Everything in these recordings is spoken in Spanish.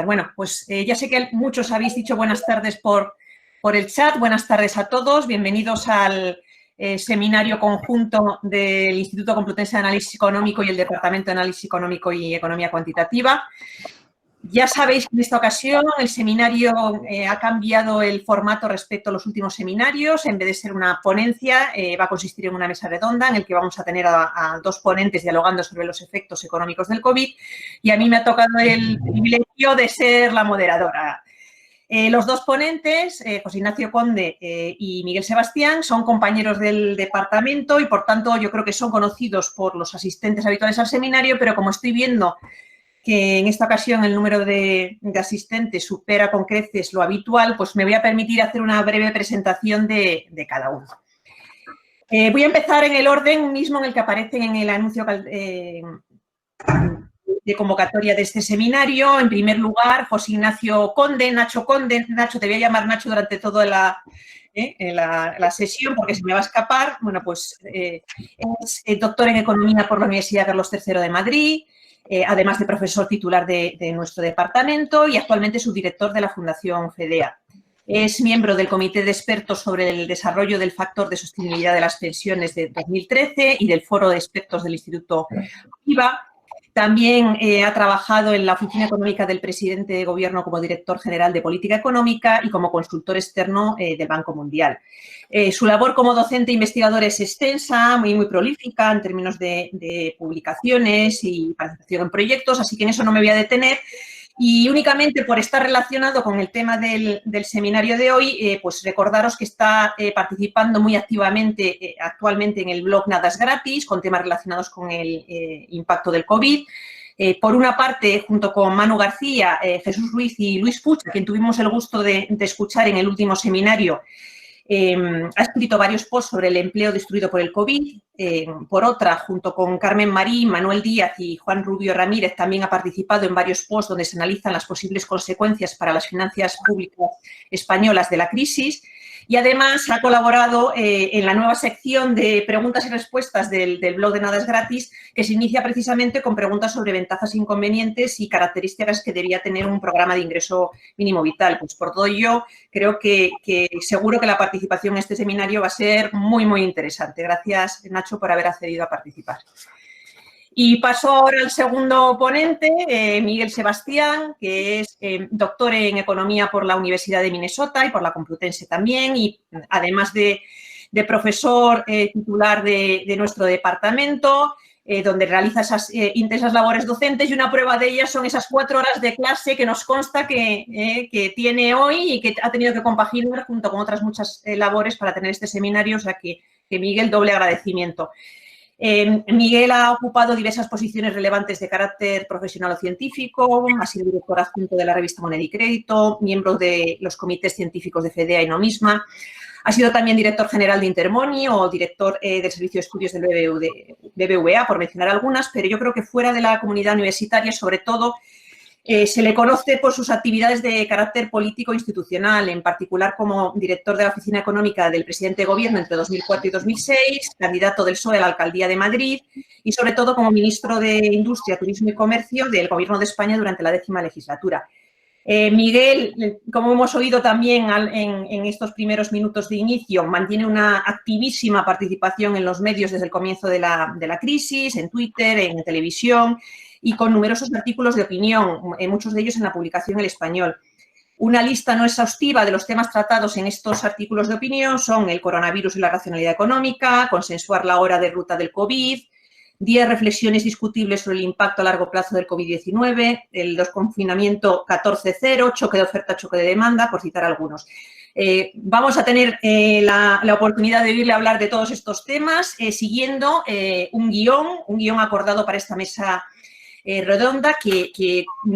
Bueno, pues ya sé que muchos habéis dicho buenas tardes por el chat. Buenas tardes a todos. Bienvenidos al seminario conjunto del Instituto Complutense de Análisis Económico y el Departamento de Análisis Económico y Economía Cuantitativa. Ya sabéis que en esta ocasión el seminario ha cambiado el formato respecto a los últimos seminarios. En vez de ser una ponencia, va a consistir en una mesa redonda en el que vamos a tener a dos ponentes dialogando sobre los efectos económicos del COVID, y a mí me ha tocado el privilegio de ser la moderadora. Los dos ponentes, José Ignacio Conde y Miguel Sebastián, son compañeros del departamento y, por tanto, yo creo que son conocidos por los asistentes habituales al seminario, pero como estoy viendo que en esta ocasión el número de asistentes supera con creces lo habitual, pues me voy a permitir hacer una breve presentación de cada uno. Voy a empezar en el orden mismo en el que aparecen en el anuncio de convocatoria de este seminario. En primer lugar, José Ignacio Conde, Nacho Conde. Nacho, te voy a llamar Nacho durante toda la sesión porque se me va a escapar. Bueno, pues es doctor en Economía por la Universidad Carlos III de Madrid, además de profesor titular de nuestro departamento y actualmente subdirector de la Fundación FEDEA. Es miembro del Comité de Expertos sobre el Desarrollo del Factor de Sostenibilidad de las Pensiones de 2013 y del Foro de Expertos del Instituto IVA. También ha trabajado en la Oficina Económica del Presidente de Gobierno como director general de Política Económica y como consultor externo del Banco Mundial. Su labor como docente e investigador es extensa, muy prolífica en términos de publicaciones y participación en proyectos, así que en eso no me voy a detener. Y únicamente por estar relacionado con el tema del seminario de hoy, pues recordaros que está participando muy activamente actualmente en el blog Nada es Gratis, con temas relacionados con el impacto del COVID. Por una parte, junto con Manu García, Jesús Ruiz y Luis Puig, a quien tuvimos el gusto de escuchar en el último seminario, ha escrito varios posts sobre el empleo destruido por el COVID. Por otra, junto con Carmen Marín, Manuel Díaz y Juan Rubio Ramírez, también ha participado en varios posts donde se analizan las posibles consecuencias para las finanzas públicas españolas de la crisis. Y además ha colaborado en la nueva sección de preguntas y respuestas del blog de Nada es Gratis, que se inicia precisamente con preguntas sobre ventajas, inconvenientes y características que debía tener un programa de ingreso mínimo vital. Pues por todo ello, creo que seguro que la participación en este seminario va a ser muy interesante. Gracias, Nacho, por haber accedido a participar. Y paso ahora al segundo ponente, Miguel Sebastián, que es doctor en Economía por la Universidad de Minnesota y por la Complutense también, y además de profesor titular de nuestro departamento, donde realiza esas intensas labores docentes, y una prueba de ellas son esas 4 horas de clase que nos consta que tiene hoy y que ha tenido que compaginar junto con otras muchas labores para tener este seminario, o sea que Miguel, doble agradecimiento. Miguel ha ocupado diversas posiciones relevantes de carácter profesional o científico, ha sido director adjunto de la revista Moneda y Crédito, miembro de los comités científicos de FEDEA y NOMISMA, ha sido también director general de Intermoni o director del Servicio de Estudios del BBVA, por mencionar algunas, pero yo creo que fuera de la comunidad universitaria, sobre todo, se le conoce por sus actividades de carácter político e institucional, en particular como director de la Oficina Económica del Presidente de Gobierno entre 2004 y 2006, candidato del PSOE a la Alcaldía de Madrid y, sobre todo, como ministro de Industria, Turismo y Comercio del Gobierno de España durante la 10ª legislatura. Miguel, como hemos oído también en estos primeros minutos de inicio, mantiene una activísima participación en los medios desde el comienzo de la crisis, en Twitter, en televisión, y con numerosos artículos de opinión, muchos de ellos en la publicación El Español. Una lista no exhaustiva de los temas tratados en estos artículos de opinión son el coronavirus y la racionalidad económica, consensuar la hora de ruta del COVID, 10 reflexiones discutibles sobre el impacto a largo plazo del COVID-19, el desconfinamiento 14.0, choque de oferta, choque de demanda, por citar algunos. Vamos a tener la oportunidad de oírle hablar de todos estos temas siguiendo un guión acordado para esta mesa redonda que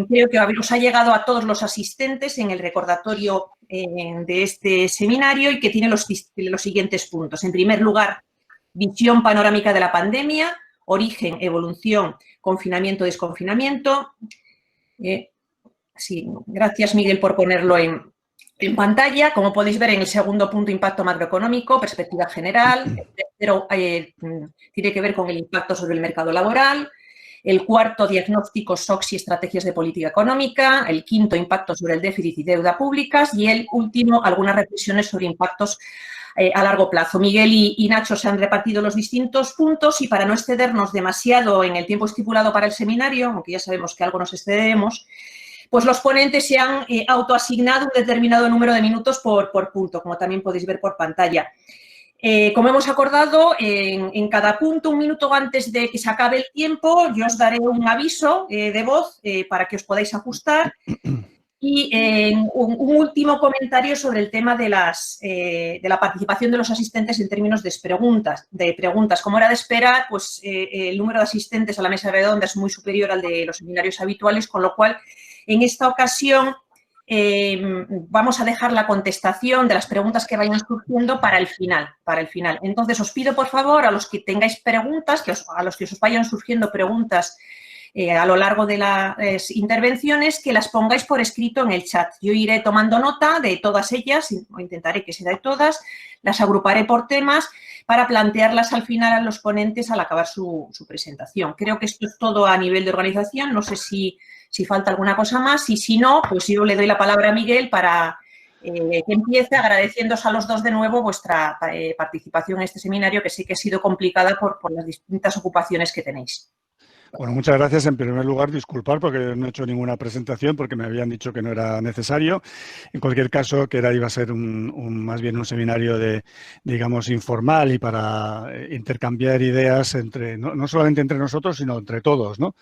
creo que os ha llegado a todos los asistentes en el recordatorio de este seminario y que tiene los siguientes puntos. En primer lugar, visión panorámica de la pandemia, origen, evolución, confinamiento, desconfinamiento. Sí, gracias, Miguel, por ponerlo en pantalla. Como podéis ver, en el segundo punto, impacto macroeconómico, perspectiva general. El tercero tiene que ver con el impacto sobre el mercado laboral. El cuarto, diagnósticos, shocks y estrategias de política económica. El quinto, impactos sobre el déficit y deuda públicas. Y el último, algunas reflexiones sobre impactos a largo plazo. Miguel y Nacho se han repartido los distintos puntos y para no excedernos demasiado en el tiempo estipulado para el seminario, aunque ya sabemos que algo nos excederemos, pues los ponentes se han autoasignado un determinado número de minutos por punto, como también podéis ver por pantalla. Como hemos acordado, en cada punto, un minuto antes de que se acabe el tiempo, yo os daré un aviso de voz para que os podáis ajustar. Y un último comentario sobre el tema de la participación de los asistentes en términos de preguntas. Como era de esperar, pues el número de asistentes a la mesa redonda es muy superior al de los seminarios habituales, con lo cual, en esta ocasión, vamos a dejar la contestación de las preguntas que vayan surgiendo para el final. Entonces, os pido, por favor, a los que tengáis preguntas, a los que os vayan surgiendo preguntas a lo largo de las intervenciones, que las pongáis por escrito en el chat. Yo iré tomando nota de todas ellas, o intentaré que sea de todas, las agruparé por temas para plantearlas al final a los ponentes al acabar su presentación. Creo que esto es todo a nivel de organización, no sé si falta alguna cosa más, y si no, pues yo le doy la palabra a Miguel para que empiece, agradeciéndoos a los dos de nuevo vuestra participación en este seminario, que sé que ha sido complicada por las distintas ocupaciones que tenéis. Bueno, muchas gracias. En primer lugar, disculpar porque no he hecho ninguna presentación porque me habían dicho que no era necesario. En cualquier caso, que iba a ser más bien un seminario digamos, informal y para intercambiar ideas no solamente entre nosotros, sino entre todos, ¿no?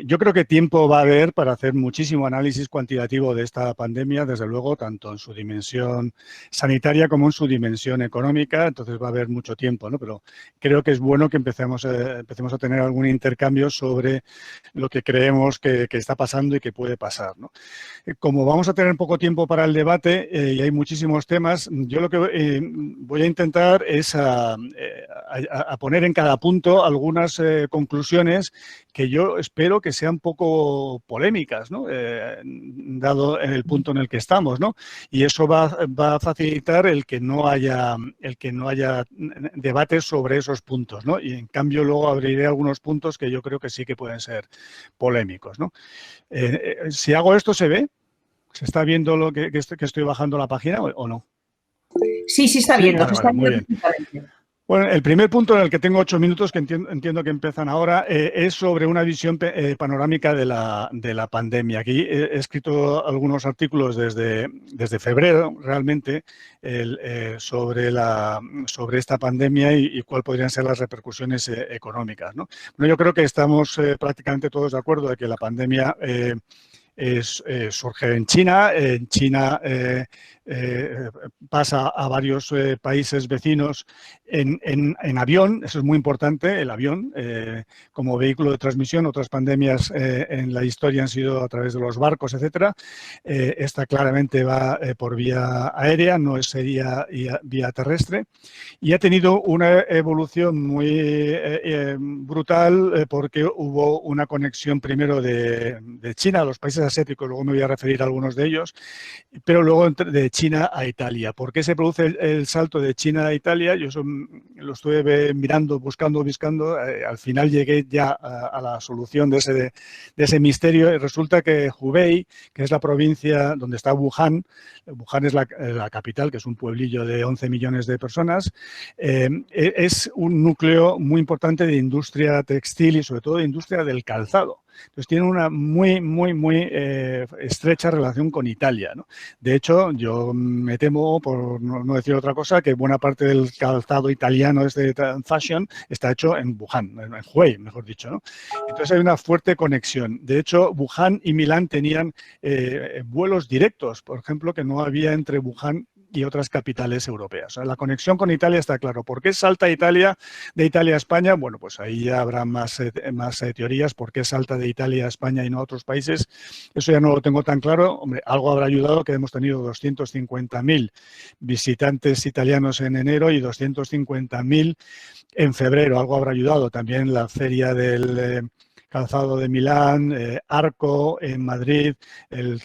Yo creo que tiempo va a haber para hacer muchísimo análisis cuantitativo de esta pandemia, desde luego, tanto en su dimensión sanitaria como en su dimensión económica. Entonces va a haber mucho tiempo, ¿no? Pero creo que es bueno que empecemos a tener algún intercambio sobre lo que creemos que está pasando y que puede pasar, ¿no? Como vamos a tener poco tiempo para el debate y hay muchísimos temas, yo lo que voy a intentar es a poner en cada punto algunas conclusiones que yo espero que sean poco polémicas, ¿no? Dado en el punto en el que estamos, ¿no? Y eso va a facilitar el que no haya debates sobre esos puntos, ¿no? Y en cambio luego abriré algunos puntos que yo creo que sí que pueden ser polémicos, ¿no? Si hago esto, ¿se ve? ¿Se está viendo lo que estoy bajando la página o no? Sí, está viendo. Vale, muy bien. Bueno, el primer punto en el que tengo 8 minutos, que entiendo que empiezan ahora, es sobre una visión panorámica de la pandemia. Aquí he escrito algunos artículos desde febrero, realmente, sobre esta pandemia y cuáles podrían ser las repercusiones económicas, ¿no? Bueno, yo creo que estamos prácticamente todos de acuerdo de que la pandemia surge en China. En China pasa a varios países vecinos en avión. Eso es muy importante, el avión como vehículo de transmisión. Otras pandemias en la historia han sido a través de los barcos, etcétera. Esta claramente va por vía aérea, no sería vía terrestre. Y ha tenido una evolución muy brutal porque hubo una conexión primero de China a los países asiáticos, luego me voy a referir a algunos de ellos, pero luego de China a Italia. ¿Por qué se produce el salto de China a Italia? Yo lo estuve mirando, buscando, al final llegué ya a la solución de ese misterio y resulta que Hubei, que es la provincia donde está Wuhan es la capital, que es un pueblillo de 11 millones de personas, es un núcleo muy importante de industria textil y sobre todo de industria del calzado. Entonces tiene una muy estrecha relación con Italia, ¿no? De hecho, yo me temo, por no decir otra cosa, que buena parte del calzado italiano fashion está hecho en Wuhan, en Hubei, mejor dicho, ¿no? Entonces hay una fuerte conexión. De hecho, Wuhan y Milán tenían vuelos directos, por ejemplo, que no había entre Wuhan y otras capitales europeas. O sea, la conexión con Italia está claro. ¿Por qué salta Italia de Italia a España? Bueno, pues ahí ya habrá más teorías. ¿Por qué salta de Italia a España y no a otros países? Eso ya no lo tengo tan claro. Hombre, algo habrá ayudado que hemos tenido 250.000 visitantes italianos en enero y 250.000 en febrero. Algo habrá ayudado. También la feria del Calzado de Milán, Arco en Madrid, el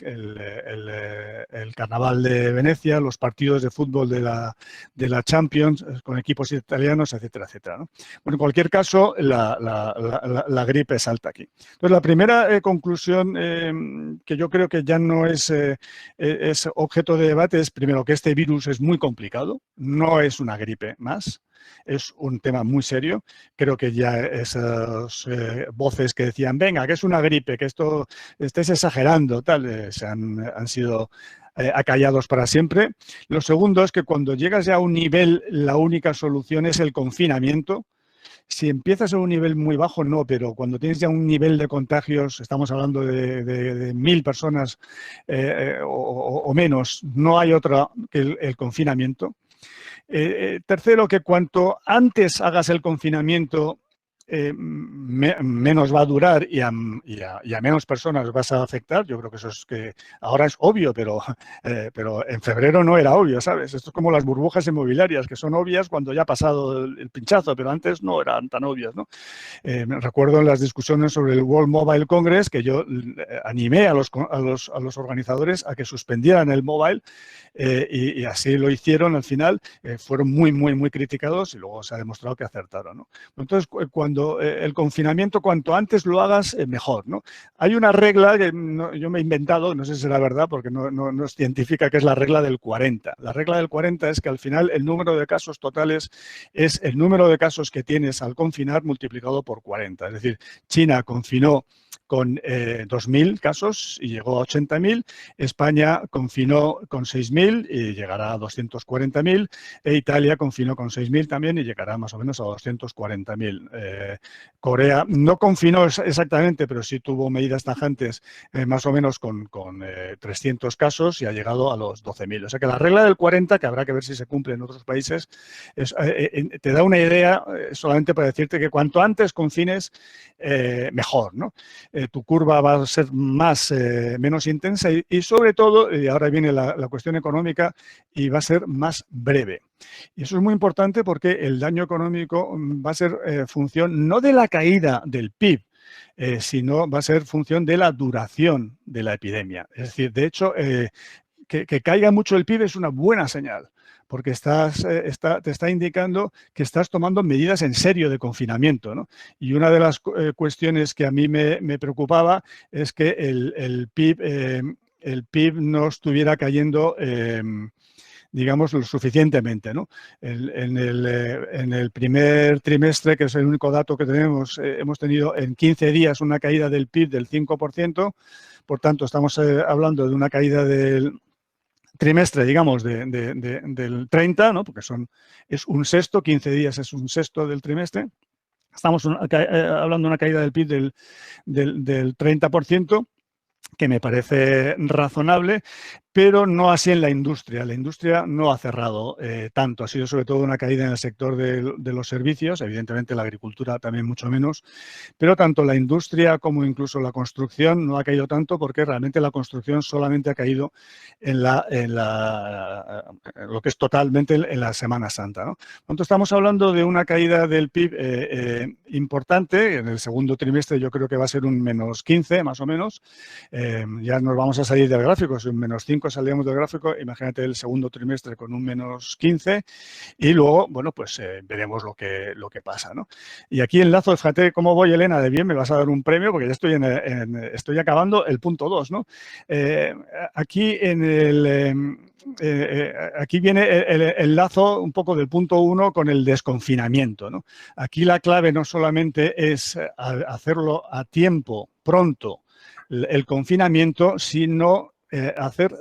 Carnaval de Venecia, los partidos de fútbol de la Champions con equipos italianos, etcétera, etcétera, ¿no? Bueno, en cualquier caso, la gripe salta aquí. Entonces, la primera conclusión que yo creo que ya no es objeto de debate es, primero, que este virus es muy complicado, no es una gripe más. Es un tema muy serio. Creo que ya esas voces que decían, venga, que es una gripe, que esto estés exagerando, tal, han sido acallados para siempre. Lo segundo es que cuando llegas ya a un nivel, la única solución es el confinamiento. Si empiezas a un nivel muy bajo, no, pero cuando tienes ya un nivel de contagios, estamos hablando de 1000 personas o menos, no hay otra que el confinamiento. Tercero, que cuanto antes hagas el confinamiento, menos va a durar y a menos personas vas a afectar. Yo creo que eso es que ahora es obvio, pero en febrero no era obvio, ¿sabes? Esto es como las burbujas inmobiliarias, que son obvias cuando ya ha pasado el pinchazo, pero antes no eran tan obvias, ¿no? Me recuerdo en las discusiones sobre el World Mobile Congress que yo animé a los organizadores a que suspendieran el mobile y así lo hicieron al final. Fueron muy, muy, muy criticados y luego se ha demostrado que acertaron, ¿no? Entonces, cuando el confinamiento, cuanto antes lo hagas, mejor, ¿no? Hay una regla que yo me he inventado, no sé si será verdad porque no es científica, que es la regla del 40. La regla del 40 es que al final el número de casos totales es el número de casos que tienes al confinar multiplicado por 40. Es decir, China confinó con 2.000 casos y llegó a 80.000. España confinó con 6.000 y llegará a 240.000. E Italia confinó con 6.000 también y llegará más o menos a 240.000. Corea no confinó exactamente, pero sí tuvo medidas tajantes más o menos con 300 casos y ha llegado a los 12.000. O sea que la regla del 40, que habrá que ver si se cumple en otros países, te da una idea solamente para decirte que cuanto antes confines, mejor, ¿no? Tu curva va a ser menos intensa y sobre todo, y ahora viene la cuestión económica, y va a ser más breve. Y eso es muy importante porque el daño económico va a ser función no de la caída del PIB, sino va a ser función de la duración de la epidemia. Es decir, de hecho, que caiga mucho el PIB es una buena señal, porque te está indicando que estás tomando medidas en serio de confinamiento, ¿no? Y una de las cuestiones que a mí me preocupaba es que el PIB no estuviera cayendo digamos, lo suficientemente, ¿no? En el primer trimestre, que es el único dato que tenemos, hemos tenido en 15 días una caída del PIB del 5%, por tanto, estamos hablando de una caída del trimestre, digamos, del 30, ¿no? Porque es un sexto, 15 días es un sexto del trimestre. Estamos hablando de una caída del PIB del 30%, que me parece razonable, pero no así en la industria. La industria no ha cerrado tanto, ha sido sobre todo una caída en el sector de los servicios, evidentemente la agricultura también mucho menos, pero tanto la industria como incluso la construcción no ha caído tanto porque realmente la construcción solamente ha caído en lo que es totalmente en la Semana Santa, ¿no? Entonces estamos hablando de una caída del PIB importante. En el segundo trimestre yo creo que va a ser un menos 15 más o menos. Ya nos vamos a salir del gráfico, si un menos 5 salíamos del gráfico, imagínate el segundo trimestre con un menos 15 y luego, bueno, pues veremos lo que pasa, ¿no? Y aquí enlazo, fíjate cómo voy, Elena, de bien, me vas a dar un premio porque ya estoy acabando el punto 2, ¿no? Aquí aquí viene el lazo un poco del punto 1 con el desconfinamiento, ¿no? Aquí la clave no solamente es hacerlo a tiempo, pronto, el confinamiento, sino hacer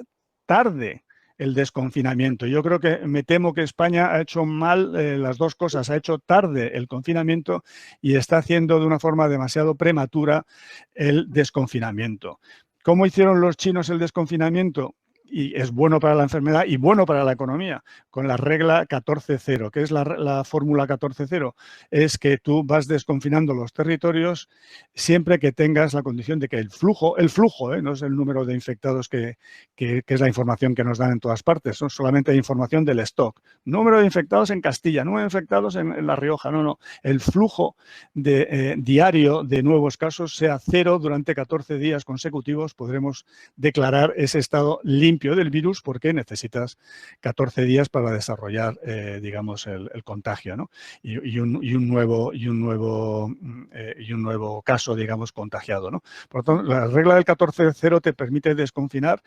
tarde el desconfinamiento. Yo creo que me temo que España ha hecho mal las dos cosas. Ha hecho tarde el confinamiento y está haciendo de una forma demasiado prematura el desconfinamiento. ¿Cómo hicieron los chinos el desconfinamiento? y es bueno para la enfermedad y bueno para la economía, con la regla 14-0. ¿Qué es la fórmula 14-0? Es que tú vas desconfinando los territorios siempre que tengas la condición de que el flujo, no es el número de infectados que es la información que nos dan en todas partes, son solamente información del stock. Número de infectados en Castilla, número de infectados en La Rioja, no. El flujo diario de nuevos casos sea 0 durante 14 días consecutivos, podremos declarar ese estado limpio del virus porque necesitas 14 días para desarrollar, digamos, el contagio, ¿no? Y un nuevo caso, digamos, contagiado, ¿no? Por lo tanto, la regla del 14-0 te permite desconfinar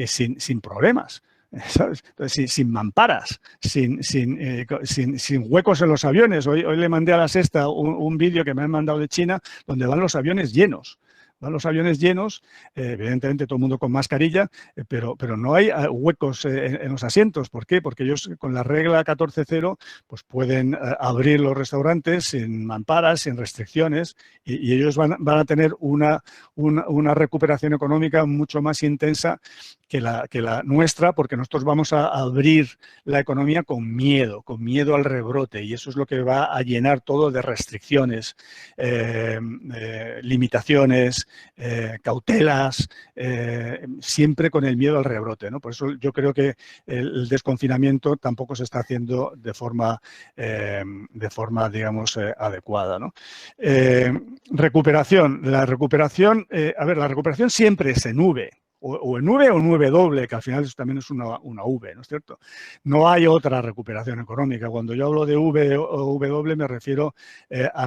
sin problemas. ¿Sabes? Entonces, sin mamparas, sin huecos en los aviones. Hoy le mandé a La Sexta un vídeo que me han mandado de China donde van los aviones llenos. Van los aviones llenos, evidentemente todo el mundo con mascarilla, pero no hay huecos en los asientos. ¿Por qué? Porque ellos con la regla 14-0 pues pueden abrir los restaurantes sin mamparas, sin restricciones y ellos van a tener una recuperación económica mucho más intensa que la nuestra, porque nosotros vamos a abrir la economía con miedo al rebrote, y eso es lo que va a llenar todo de restricciones, limitaciones, cautelas, siempre con el miedo al rebrote, ¿no? Por eso yo creo que el desconfinamiento tampoco se está haciendo de forma digamos, adecuada, ¿no? Recuperación. La recuperación siempre es en V. O en V o en W, que al final eso también es una V, ¿no es cierto? No hay otra recuperación económica. Cuando yo hablo de V o W me refiero a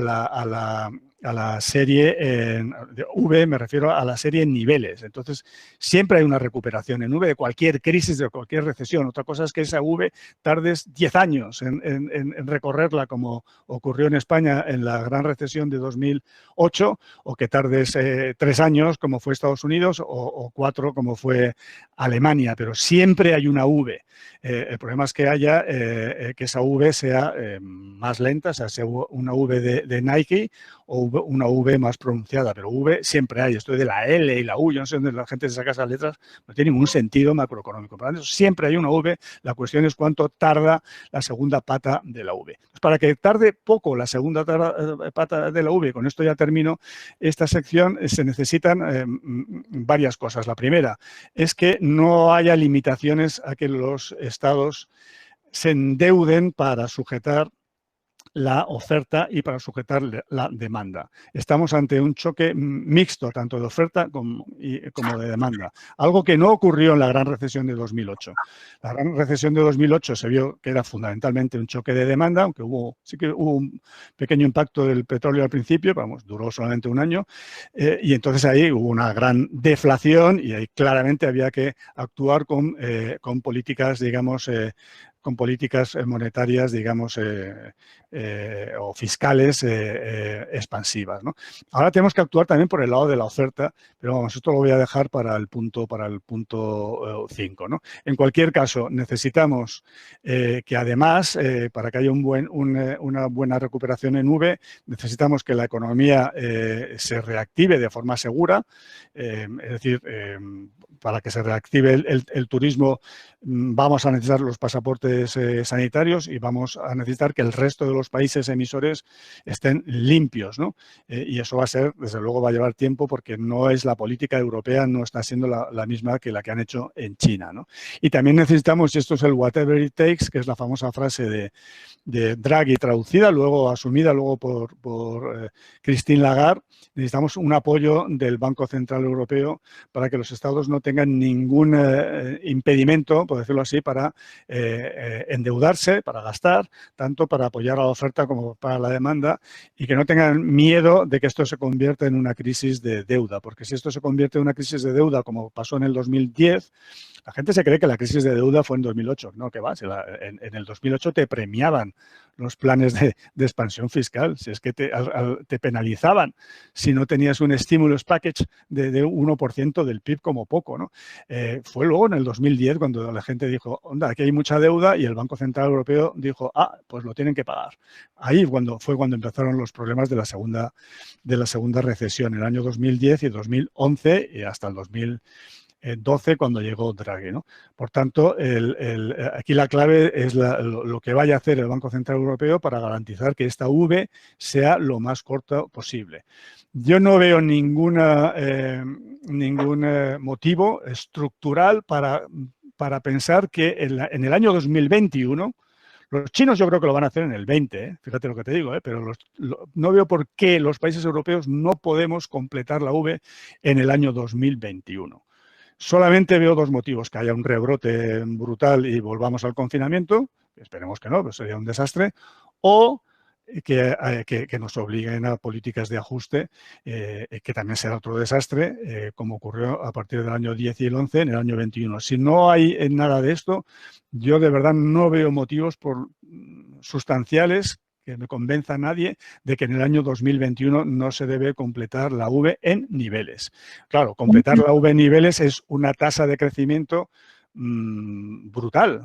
la serie de V, me refiero a la serie en niveles. Entonces, siempre hay una recuperación en V de cualquier crisis, de cualquier recesión. Otra cosa es que esa V tardes 10 años en recorrerla, como ocurrió en España en la gran recesión de 2008, o que tardes 3 años, como fue Estados Unidos, o 4, como fue Alemania. Pero siempre hay una V. El problema es que haya que esa V sea más lenta, o sea una V de Nike o una V más pronunciada, pero V siempre hay. Esto de la L y la U, yo no sé dónde la gente se saca esas letras, no tiene ningún sentido macroeconómico. Por lo tanto, siempre hay una V, la cuestión es cuánto tarda la segunda pata de la V. Pues para que tarde poco la segunda pata de la V, con esto ya termino esta sección, se necesitan varias cosas. La primera es que no haya limitaciones a que los estados se endeuden para sujetar la oferta y para sujetar la demanda. Estamos ante un choque mixto, tanto de oferta como de demanda, algo que no ocurrió en la gran recesión de 2008. La gran recesión de 2008 se vio que era fundamentalmente un choque de demanda, aunque sí que hubo un pequeño impacto del petróleo al principio, vamos, duró solamente un año, y entonces ahí hubo una gran deflación y ahí claramente había que actuar con políticas, digamos, con políticas monetarias, digamos, o fiscales expansivas, ¿no? Ahora tenemos que actuar también por el lado de la oferta, pero vamos, esto lo voy a dejar para el punto 5, ¿no? En cualquier caso, necesitamos que además, para que haya una buena recuperación en V, necesitamos que la economía se reactive de forma segura, es decir, para que se reactive el turismo vamos a necesitar los pasaportes sanitarios y vamos a necesitar que el resto de los países emisores estén limpios, ¿no? Y eso va a ser, desde luego va a llevar tiempo porque no es la política europea, no está siendo la misma que la que han hecho en China, ¿no? Y también necesitamos, y esto es el whatever it takes, que es la famosa frase de Draghi traducida, luego asumida luego por Christine Lagarde, necesitamos un apoyo del Banco Central Europeo para que los estados no tengan ningún impedimento, por decirlo así, para endeudarse, para gastar, tanto para apoyar a la oferta como para la demanda, y que no tengan miedo de que esto se convierta en una crisis de deuda, porque si esto se convierte en una crisis de deuda, como pasó en el 2010, la gente se cree que la crisis de deuda fue en 2008. No, que va, en el 2008 te premiaban los planes de expansión fiscal, si es que te penalizaban si no tenías un stimulus package de 1% del PIB como poco, ¿no? Fue luego en el 2010 cuando la gente dijo, onda, aquí hay mucha deuda, y el Banco Central Europeo dijo, pues lo tienen que pagar. Ahí fue cuando empezaron los problemas de la segunda recesión, el año 2010 y 2011 y hasta el 2012 12 cuando llegó Draghi, ¿no? Por tanto, aquí la clave es lo que vaya a hacer el Banco Central Europeo para garantizar que esta V sea lo más corta posible. Yo no veo ningún motivo estructural para pensar que en el año 2021, los chinos yo creo que lo van a hacer en el 20, fíjate lo que te digo, pero no veo por qué los países europeos no podemos completar la V en el año 2021. Solamente veo dos motivos: que haya un rebrote brutal y volvamos al confinamiento, esperemos que no, pues sería un desastre, o que nos obliguen a políticas de ajuste, que también será otro desastre, como ocurrió a partir del año 10 y el 11 en el año 21. Si no hay nada de esto, yo de verdad no veo motivos sustanciales que me convenza a nadie de que en el año 2021 no se debe completar la V en niveles. Claro, completar la V en niveles es una tasa de crecimiento brutal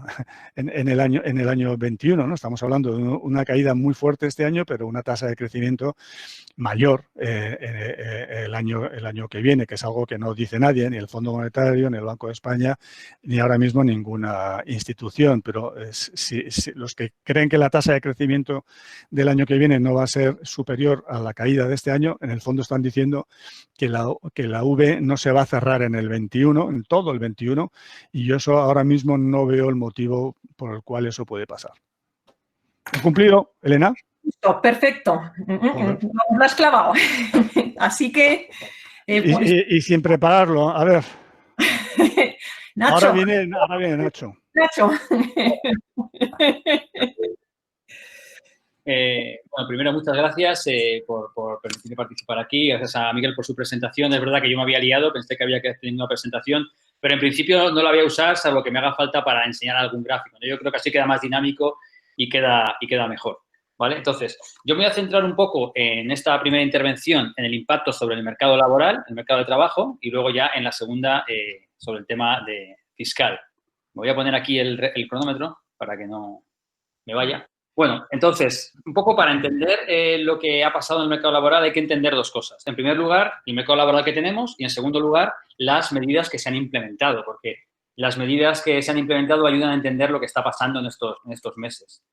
en el año 21, ¿no? Estamos hablando de una caída muy fuerte este año, pero una tasa de crecimiento mayor el año que viene, que es algo que no dice nadie, ni el Fondo Monetario, ni el Banco de España, ni ahora mismo ninguna institución. Pero si los que creen que la tasa de crecimiento del año que viene no va a ser superior a la caída de este año, en el fondo están diciendo que la V no se va a cerrar en el 21, en todo el 21, y yo eso ahora mismo no veo el motivo por el cual eso puede pasar. ¿He cumplido, Elena? Listo, perfecto. Lo has clavado. Así que... pues... y sin prepararlo, a ver. Nacho. Ahora viene Nacho. Nacho. Bueno, primero, muchas gracias por permitirme participar aquí. Gracias a Miguel por su presentación. Es verdad que yo me había liado, pensé que había que hacer una presentación, pero en principio no la voy a usar, salvo que me haga falta para enseñar algún gráfico, ¿no? Yo creo que así queda más dinámico y queda mejor, ¿vale? Entonces, yo me voy a centrar un poco en esta primera intervención en el impacto sobre el mercado laboral, el mercado de trabajo, y luego ya en la segunda sobre el tema fiscal. Me voy a poner aquí el cronómetro para que no me vaya. Bueno, entonces, un poco para entender lo que ha pasado en el mercado laboral hay que entender dos cosas. En primer lugar, el mercado laboral que tenemos y, en segundo lugar, las medidas que se han implementado, porque las medidas que se han implementado ayudan a entender lo que está pasando en estos meses.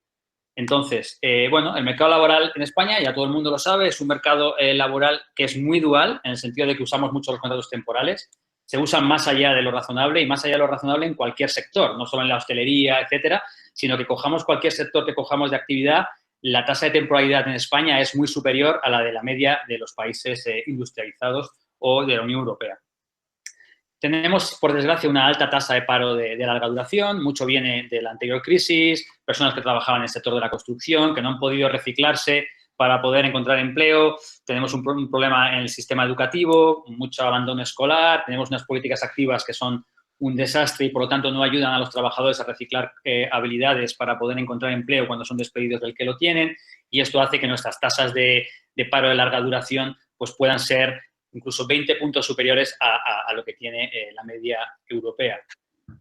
Entonces, bueno, el mercado laboral en España, ya todo el mundo lo sabe, es un mercado laboral que es muy dual, en el sentido de que usamos mucho los contratos temporales, se usan más allá de lo razonable y más allá de lo razonable en cualquier sector, no solo en la hostelería, etcétera, sino que cojamos cualquier sector que cojamos de actividad, la tasa de temporalidad en España es muy superior a la de la media de los países industrializados o de la Unión Europea. Tenemos, por desgracia, una alta tasa de paro de larga duración, mucho viene de la anterior crisis, personas que trabajaban en el sector de la construcción, que no han podido reciclarse para poder encontrar empleo, tenemos un problema en el sistema educativo, mucho abandono escolar, tenemos unas políticas activas que son un desastre y, por lo tanto, no ayudan a los trabajadores a reciclar habilidades para poder encontrar empleo cuando son despedidos del que lo tienen, y esto hace que nuestras tasas de paro de larga duración pues puedan ser incluso 20 puntos superiores a lo que tiene la media europea.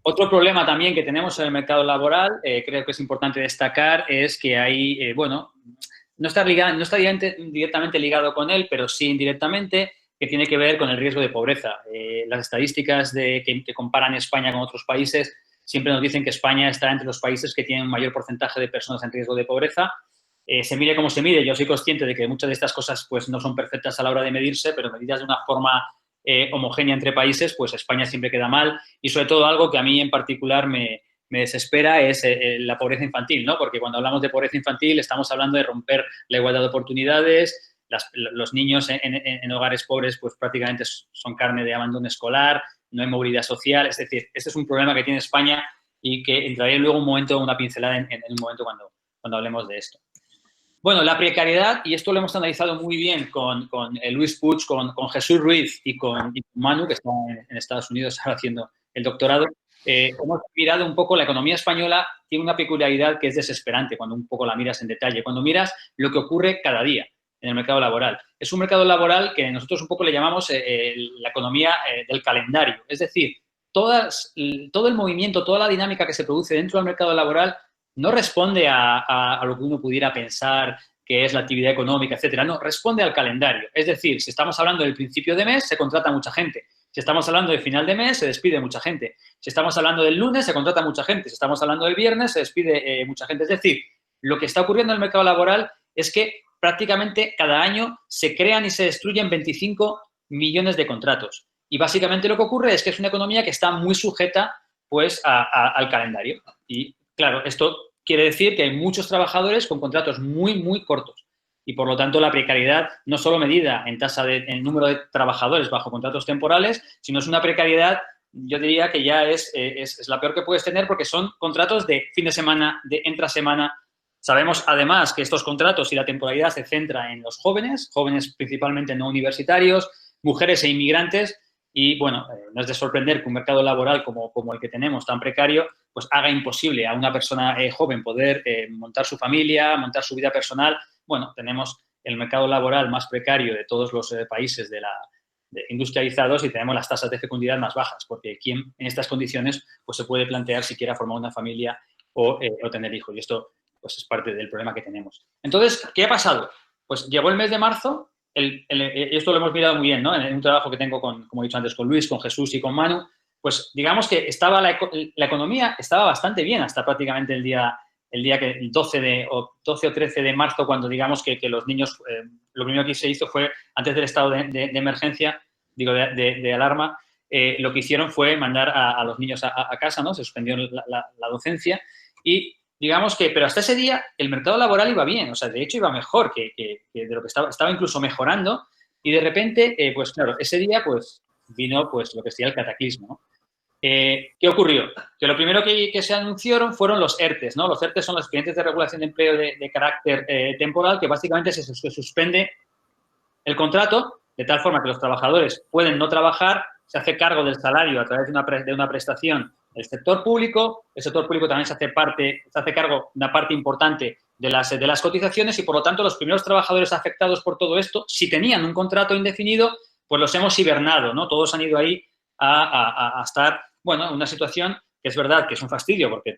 Otro problema también que tenemos en el mercado laboral, creo que es importante destacar, es que hay, bueno, no está directamente ligado con él, pero sí indirectamente, que tiene que ver con el riesgo de pobreza. Las estadísticas que comparan España con otros países siempre nos dicen que España está entre los países que tienen un mayor porcentaje de personas en riesgo de pobreza. Se mire como se mire, yo soy consciente de que muchas de estas cosas pues, no son perfectas a la hora de medirse, pero medidas de una forma homogénea entre países, pues España siempre queda mal. Y sobre todo algo que a mí en particular me desespera es la pobreza infantil, ¿no? Porque cuando hablamos de pobreza infantil estamos hablando de romper la igualdad de oportunidades. Los niños en hogares pobres pues prácticamente son carne de abandono escolar, no hay movilidad social. Es decir, este es un problema que tiene España y que entraré luego una pincelada en un momento cuando hablemos de esto. Bueno, la precariedad, y esto lo hemos analizado muy bien con Luis Puig, con Jesús Ruiz y con Manu, que está en Estados Unidos ahora haciendo el doctorado. Hemos mirado un poco la economía española, tiene una peculiaridad que es desesperante cuando un poco la miras en detalle, cuando miras lo que ocurre cada día en el mercado laboral. Es un mercado laboral que nosotros un poco le llamamos la economía del calendario. Es decir, todo el movimiento, toda la dinámica que se produce dentro del mercado laboral no responde a lo que uno pudiera pensar que es la actividad económica, etcétera. No, responde al calendario. Es decir, si estamos hablando del principio de mes, se contrata mucha gente. Si estamos hablando de final de mes, se despide mucha gente. Si estamos hablando del lunes, se contrata mucha gente. Si estamos hablando del viernes, se despide mucha gente. Es decir, lo que está ocurriendo en el mercado laboral es que prácticamente cada año se crean y se destruyen 25 millones de contratos. Y básicamente lo que ocurre es que es una economía que está muy sujeta pues, al calendario. Y claro, esto quiere decir que hay muchos trabajadores con contratos muy, muy cortos. Y por lo tanto la precariedad no solo medida en número de trabajadores bajo contratos temporales, sino es una precariedad, yo diría que ya es la peor que puedes tener porque son contratos de fin de semana, de intrasemana. Sabemos además que estos contratos y la temporalidad se centra en los jóvenes principalmente no universitarios, mujeres e inmigrantes. Y, bueno, no es de sorprender que un mercado laboral como el que tenemos, tan precario, pues haga imposible a una persona joven poder montar su familia, montar su vida personal. Bueno, tenemos el mercado laboral más precario de todos los países de industrializados y tenemos las tasas de fecundidad más bajas, porque ¿quién en estas condiciones pues, se puede plantear siquiera formar una familia o tener hijos? Y esto pues, es parte del problema que tenemos. Entonces, ¿qué ha pasado? Pues llegó el mes de marzo. Esto lo hemos mirado muy bien, ¿no? En un trabajo que tengo, como he dicho antes, con Luis, con Jesús y con Manu, pues digamos que la economía estaba bastante bien hasta prácticamente el 12 o 13 de marzo, cuando digamos que los niños, lo primero que se hizo fue, antes del estado de emergencia, de alarma, lo que hicieron fue mandar a los niños a casa, ¿no? Se suspendió la docencia y digamos que, pero hasta ese día el mercado laboral iba bien, o sea, de hecho iba mejor que de lo que estaba incluso mejorando y de repente, pues claro, ese día pues vino pues lo que sería el cataclismo, ¿no? ¿Qué ocurrió? Que lo primero que se anunciaron fueron los ERTES, ¿no? Los ERTES son los expedientes de regulación de empleo de carácter temporal, que básicamente se suspende el contrato de tal forma que los trabajadores pueden no trabajar, se hace cargo del salario a través de una prestación del sector público. El sector público también se hace cargo de una parte importante de las cotizaciones y, por lo tanto, los primeros trabajadores afectados por todo esto, si tenían un contrato indefinido, pues los hemos hibernado, ¿no? Todos han ido ahí a estar, bueno, en una situación que es verdad que es un fastidio porque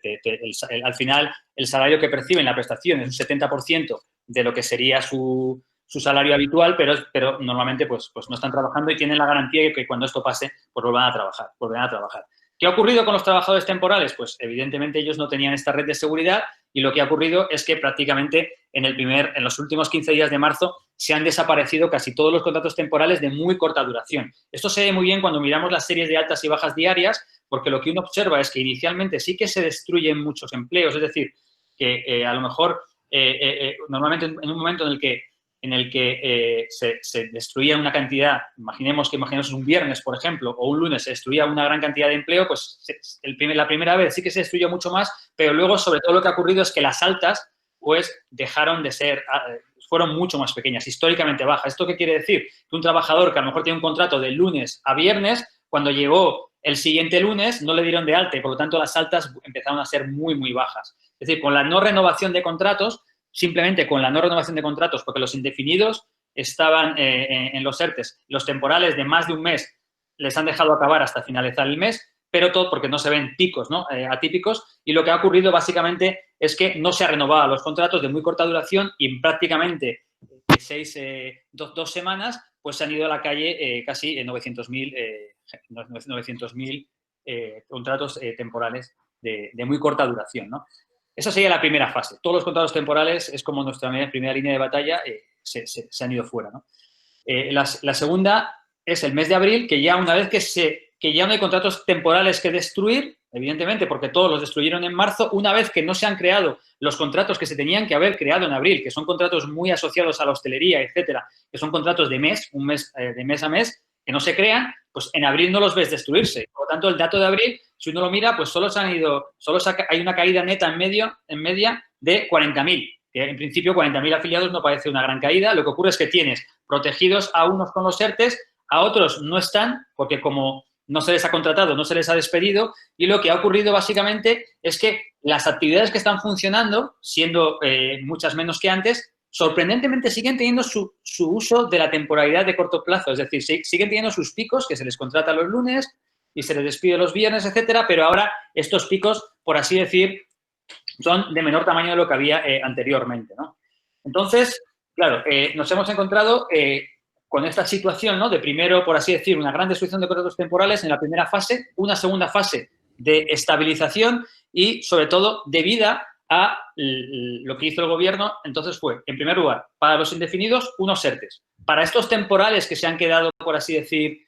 al final el salario que perciben, la prestación, es un 70% de lo que sería su salario habitual, pero normalmente pues no están trabajando y tienen la garantía de que cuando esto pase, pues volverán a trabajar. ¿Qué ha ocurrido con los trabajadores temporales? Pues evidentemente ellos no tenían esta red de seguridad y lo que ha ocurrido es que prácticamente en los últimos 15 días de marzo se han desaparecido casi todos los contratos temporales de muy corta duración. Esto se ve muy bien cuando miramos las series de altas y bajas diarias, porque lo que uno observa es que inicialmente sí que se destruyen muchos empleos, es decir, que a lo mejor normalmente en un momento en el que se destruía una cantidad, imaginemos un viernes, por ejemplo, o un lunes se destruía una gran cantidad de empleo, pues la primera vez sí que se destruyó mucho más, pero luego, sobre todo, lo que ha ocurrido es que las altas, pues, dejaron de ser, fueron mucho más pequeñas, históricamente bajas. ¿Esto qué quiere decir? Que un trabajador que a lo mejor tiene un contrato de lunes a viernes, cuando llegó el siguiente lunes, no le dieron de alta y, por lo tanto, las altas empezaron a ser muy, muy bajas. Es decir, con la no renovación de contratos, simplemente con la no renovación de contratos, porque los indefinidos estaban en los ERTES, los temporales de más de un mes les han dejado acabar hasta finalizar el mes, pero todo porque no se ven picos, ¿no? Atípicos, y lo que ha ocurrido básicamente es que no se han renovado los contratos de muy corta duración y en prácticamente 2 semanas pues se han ido a la calle casi 900.000 contratos temporales de muy corta duración, ¿no? Esa sería la primera fase. Todos los contratos temporales es como nuestra primera línea de batalla, se han ido fuera, ¿no? La segunda es el mes de abril, que ya una vez que ya no hay contratos temporales que destruir, evidentemente, porque todos los destruyeron en marzo, una vez que no se han creado los contratos que se tenían que haber creado en abril, que son contratos muy asociados a la hostelería, etcétera, que son contratos de mes a mes, que no se crean, pues en abril no los ves destruirse. Por lo tanto, el dato de abril, si uno lo mira, pues hay una caída neta en media de 40.000. Que en principio 40.000 afiliados no parece una gran caída. Lo que ocurre es que tienes protegidos a unos con los ERTES, a otros no están, porque como no se les ha contratado, no se les ha despedido, y lo que ha ocurrido básicamente es que las actividades que están funcionando, siendo muchas menos que antes, sorprendentemente siguen teniendo su uso de la temporalidad de corto plazo, es decir, siguen teniendo sus picos, que se les contrata los lunes y se les despide los viernes, etcétera, pero ahora estos picos, por así decir, son de menor tamaño de lo que había anteriormente, ¿no? Entonces, claro, nos hemos encontrado con esta situación, ¿no? De primero, por así decir, una gran destrucción de contratos temporales en la primera fase, una segunda fase de estabilización y, sobre todo, debida a lo que hizo el gobierno. Entonces fue, en primer lugar, para los indefinidos, unos ERTEs. Para estos temporales que se han quedado, por así decir,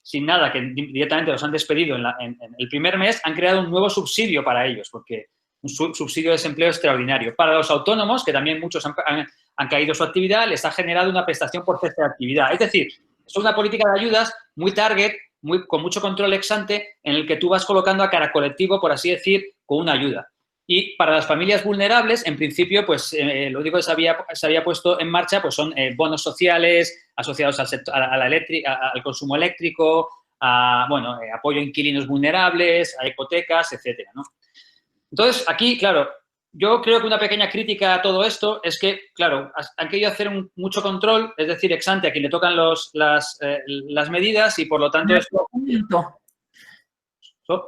sin nada, que directamente los han despedido en el primer mes, han creado un nuevo subsidio para ellos, porque un subsidio de desempleo extraordinario. Para los autónomos, que también muchos han caído su actividad, les ha generado una prestación por cese de actividad. Es decir, es una política de ayudas muy target, con mucho control ex ante, en el que tú vas colocando a cada colectivo, por así decir, con una ayuda. Y para las familias vulnerables, en principio, pues lo único que se había puesto en marcha pues son bonos sociales asociados al sector, al consumo eléctrico, apoyo a inquilinos vulnerables, a hipotecas, etcétera, ¿no? Entonces, aquí, claro, yo creo que una pequeña crítica a todo esto es que, claro, han querido hacer mucho control, es decir, ex ante a quien le tocan las medidas y, por lo tanto, esto... Un minuto.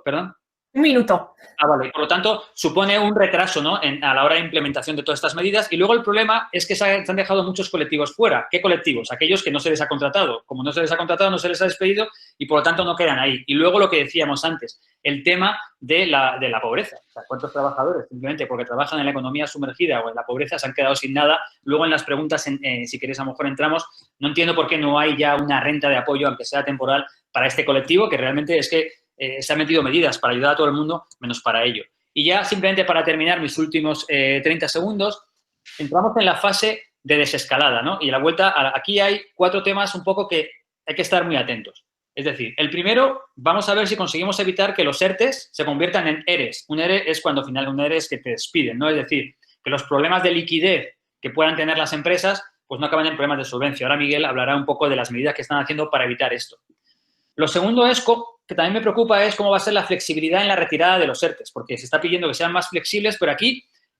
¿Perdón? Un minuto. Vale. Por lo tanto, supone un retraso, ¿no? A la hora de implementación de todas estas medidas. Y luego el problema es que se han dejado muchos colectivos fuera. ¿Qué colectivos? Aquellos que no se les ha contratado. Como no se les ha contratado, no se les ha despedido y, por lo tanto, no quedan ahí. Y luego lo que decíamos antes, el tema de la pobreza. O sea, ¿cuántos trabajadores, simplemente porque trabajan en la economía sumergida o en la pobreza, se han quedado sin nada? Luego en las preguntas, si queréis, a lo mejor entramos. No entiendo por qué no hay ya una renta de apoyo, aunque sea temporal, para este colectivo, que realmente es que se han metido medidas para ayudar a todo el mundo, menos para ello. Y ya simplemente para terminar mis últimos 30 segundos, entramos en la fase de desescalada, ¿no? Y a la vuelta, aquí hay 4 temas un poco que hay que estar muy atentos. Es decir, el primero, vamos a ver si conseguimos evitar que los ERTEs se conviertan en ERES. Un ERE es cuando final un ERE es que te despiden, ¿no? Es decir, que los problemas de liquidez que puedan tener las empresas pues no acaban en problemas de solvencia. Ahora Miguel hablará un poco de las medidas que están haciendo para evitar esto. Lo segundo es, que también me preocupa, es cómo va a ser la flexibilidad en la retirada de los ERTEs, porque se está pidiendo que sean más flexibles, pero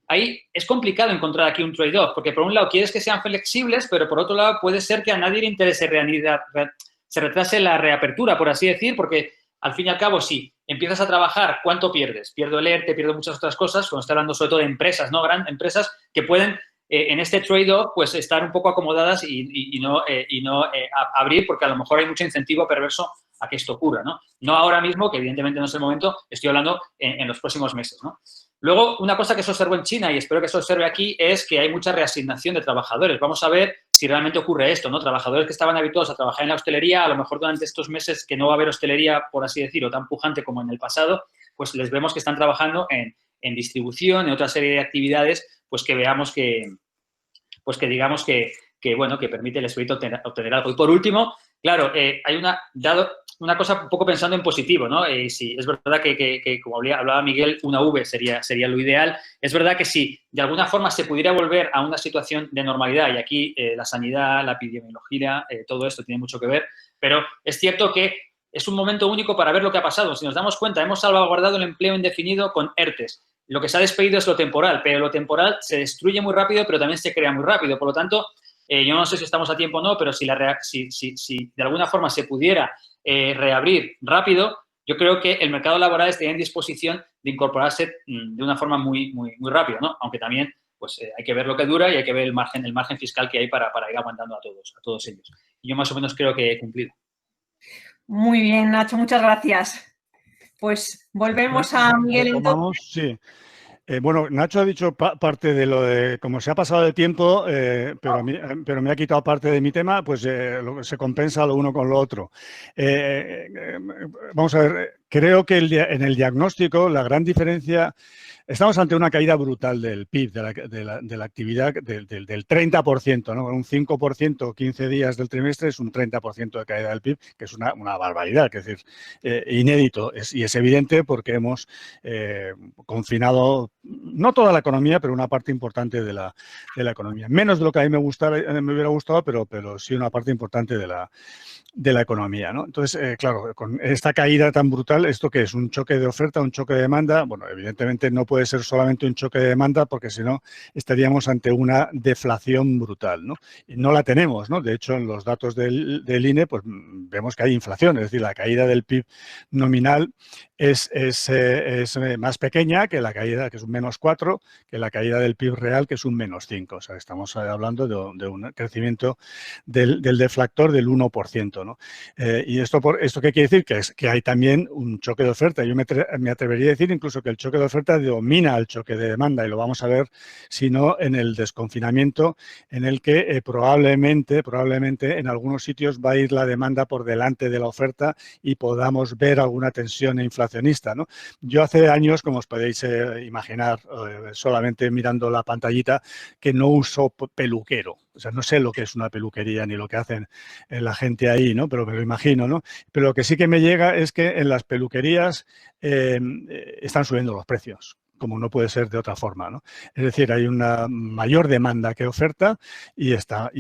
ahí es complicado encontrar aquí un trade-off, porque por un lado quieres que sean flexibles, pero por otro lado puede ser que a nadie le interese se retrase la reapertura, por así decir, porque al fin y al cabo, si empiezas a trabajar, ¿cuánto pierdes? Pierdo el ERTE, pierdo muchas otras cosas, cuando está hablando sobre todo de empresas, ¿no? Grandes empresas que pueden en este trade-off pues estar un poco acomodadas y no abrir, porque a lo mejor hay mucho incentivo perverso a que esto ocurra, ¿no? No ahora mismo, que evidentemente no es el momento, estoy hablando en los próximos meses, ¿no? Luego, una cosa que se observó en China y espero que se observe aquí es que hay mucha reasignación de trabajadores. Vamos a ver si realmente ocurre esto, ¿no? Trabajadores que estaban habituados a trabajar en la hostelería, a lo mejor durante estos meses que no va a haber hostelería, por así decirlo, tan pujante como en el pasado, pues les vemos que están trabajando en distribución, en otra serie de actividades, pues que veamos que digamos que permite el espíritu obtener algo. Y por último, claro, hay una cosa un poco pensando en positivo, ¿no? Sí, es verdad que como hablaba Miguel, una V sería lo ideal. Es verdad que si de alguna forma se pudiera volver a una situación de normalidad, y aquí la sanidad, la epidemiología, todo esto tiene mucho que ver, pero es cierto que es un momento único para ver lo que ha pasado. Si nos damos cuenta, hemos salvaguardado el empleo indefinido con ERTEs. Lo que se ha despedido es lo temporal, pero lo temporal se destruye muy rápido, pero también se crea muy rápido. Por lo tanto, yo no sé si estamos a tiempo o no, pero si de alguna forma se pudiera reabrir rápido, yo creo que el mercado laboral estaría en disposición de incorporarse de una forma muy, muy, muy rápida, ¿no? Aunque también pues, hay que ver lo que dura y hay que ver el margen fiscal que hay para ir aguantando a todos ellos. Y yo más o menos creo que he cumplido. Muy bien, Nacho, muchas gracias. Pues volvemos a Miguel entonces. Sí. Bueno, Nacho ha dicho parte de lo de cómo se ha pasado de tiempo, pero me ha quitado parte de mi tema, pues se compensa lo uno con lo otro. Vamos a ver, creo que en el diagnóstico la gran diferencia... Estamos ante una caída brutal del PIB, de la actividad del 30%, ¿no? Un 5%, 15 días del trimestre es un 30% de caída del PIB, que es una barbaridad, es decir, inédito. Y es evidente porque hemos confinado, no toda la economía, pero una parte importante de la economía. Menos de lo que a mí me hubiera gustado, pero sí una parte importante de la economía, ¿no? Entonces, claro, con esta caída tan brutal, ¿esto qué es? ¿Un choque de oferta, un choque de demanda? Bueno, evidentemente no puede ser solamente un choque de demanda porque si no estaríamos ante una deflación brutal, ¿no? Y no la tenemos, ¿no? De hecho, en los datos del INE, pues vemos que hay inflación, es decir, la caída del PIB nominal es más pequeña que la caída, que es un -4, que la caída del PIB real, que es un -5. O sea, estamos hablando de un crecimiento del deflactor del 1%, ¿no? ¿Y esto qué quiere decir? Que hay también un choque de oferta. Yo me atrevería a decir incluso que el choque de oferta domina el choque de demanda, y lo vamos a ver, si no, en el desconfinamiento, en el que probablemente en algunos sitios va a ir la demanda por delante de la oferta y podamos ver alguna tensión inflacionista, ¿no? Yo hace años, como os podéis imaginar, solamente mirando la pantallita, que no uso peluquero. O sea, no sé lo que es una peluquería ni lo que hacen la gente ahí, ¿no? Pero me lo imagino, ¿no? Pero lo que sí que me llega es que en las peluquerías están subiendo los precios, como no puede ser de otra forma, ¿no? Es decir, hay una mayor demanda que oferta y están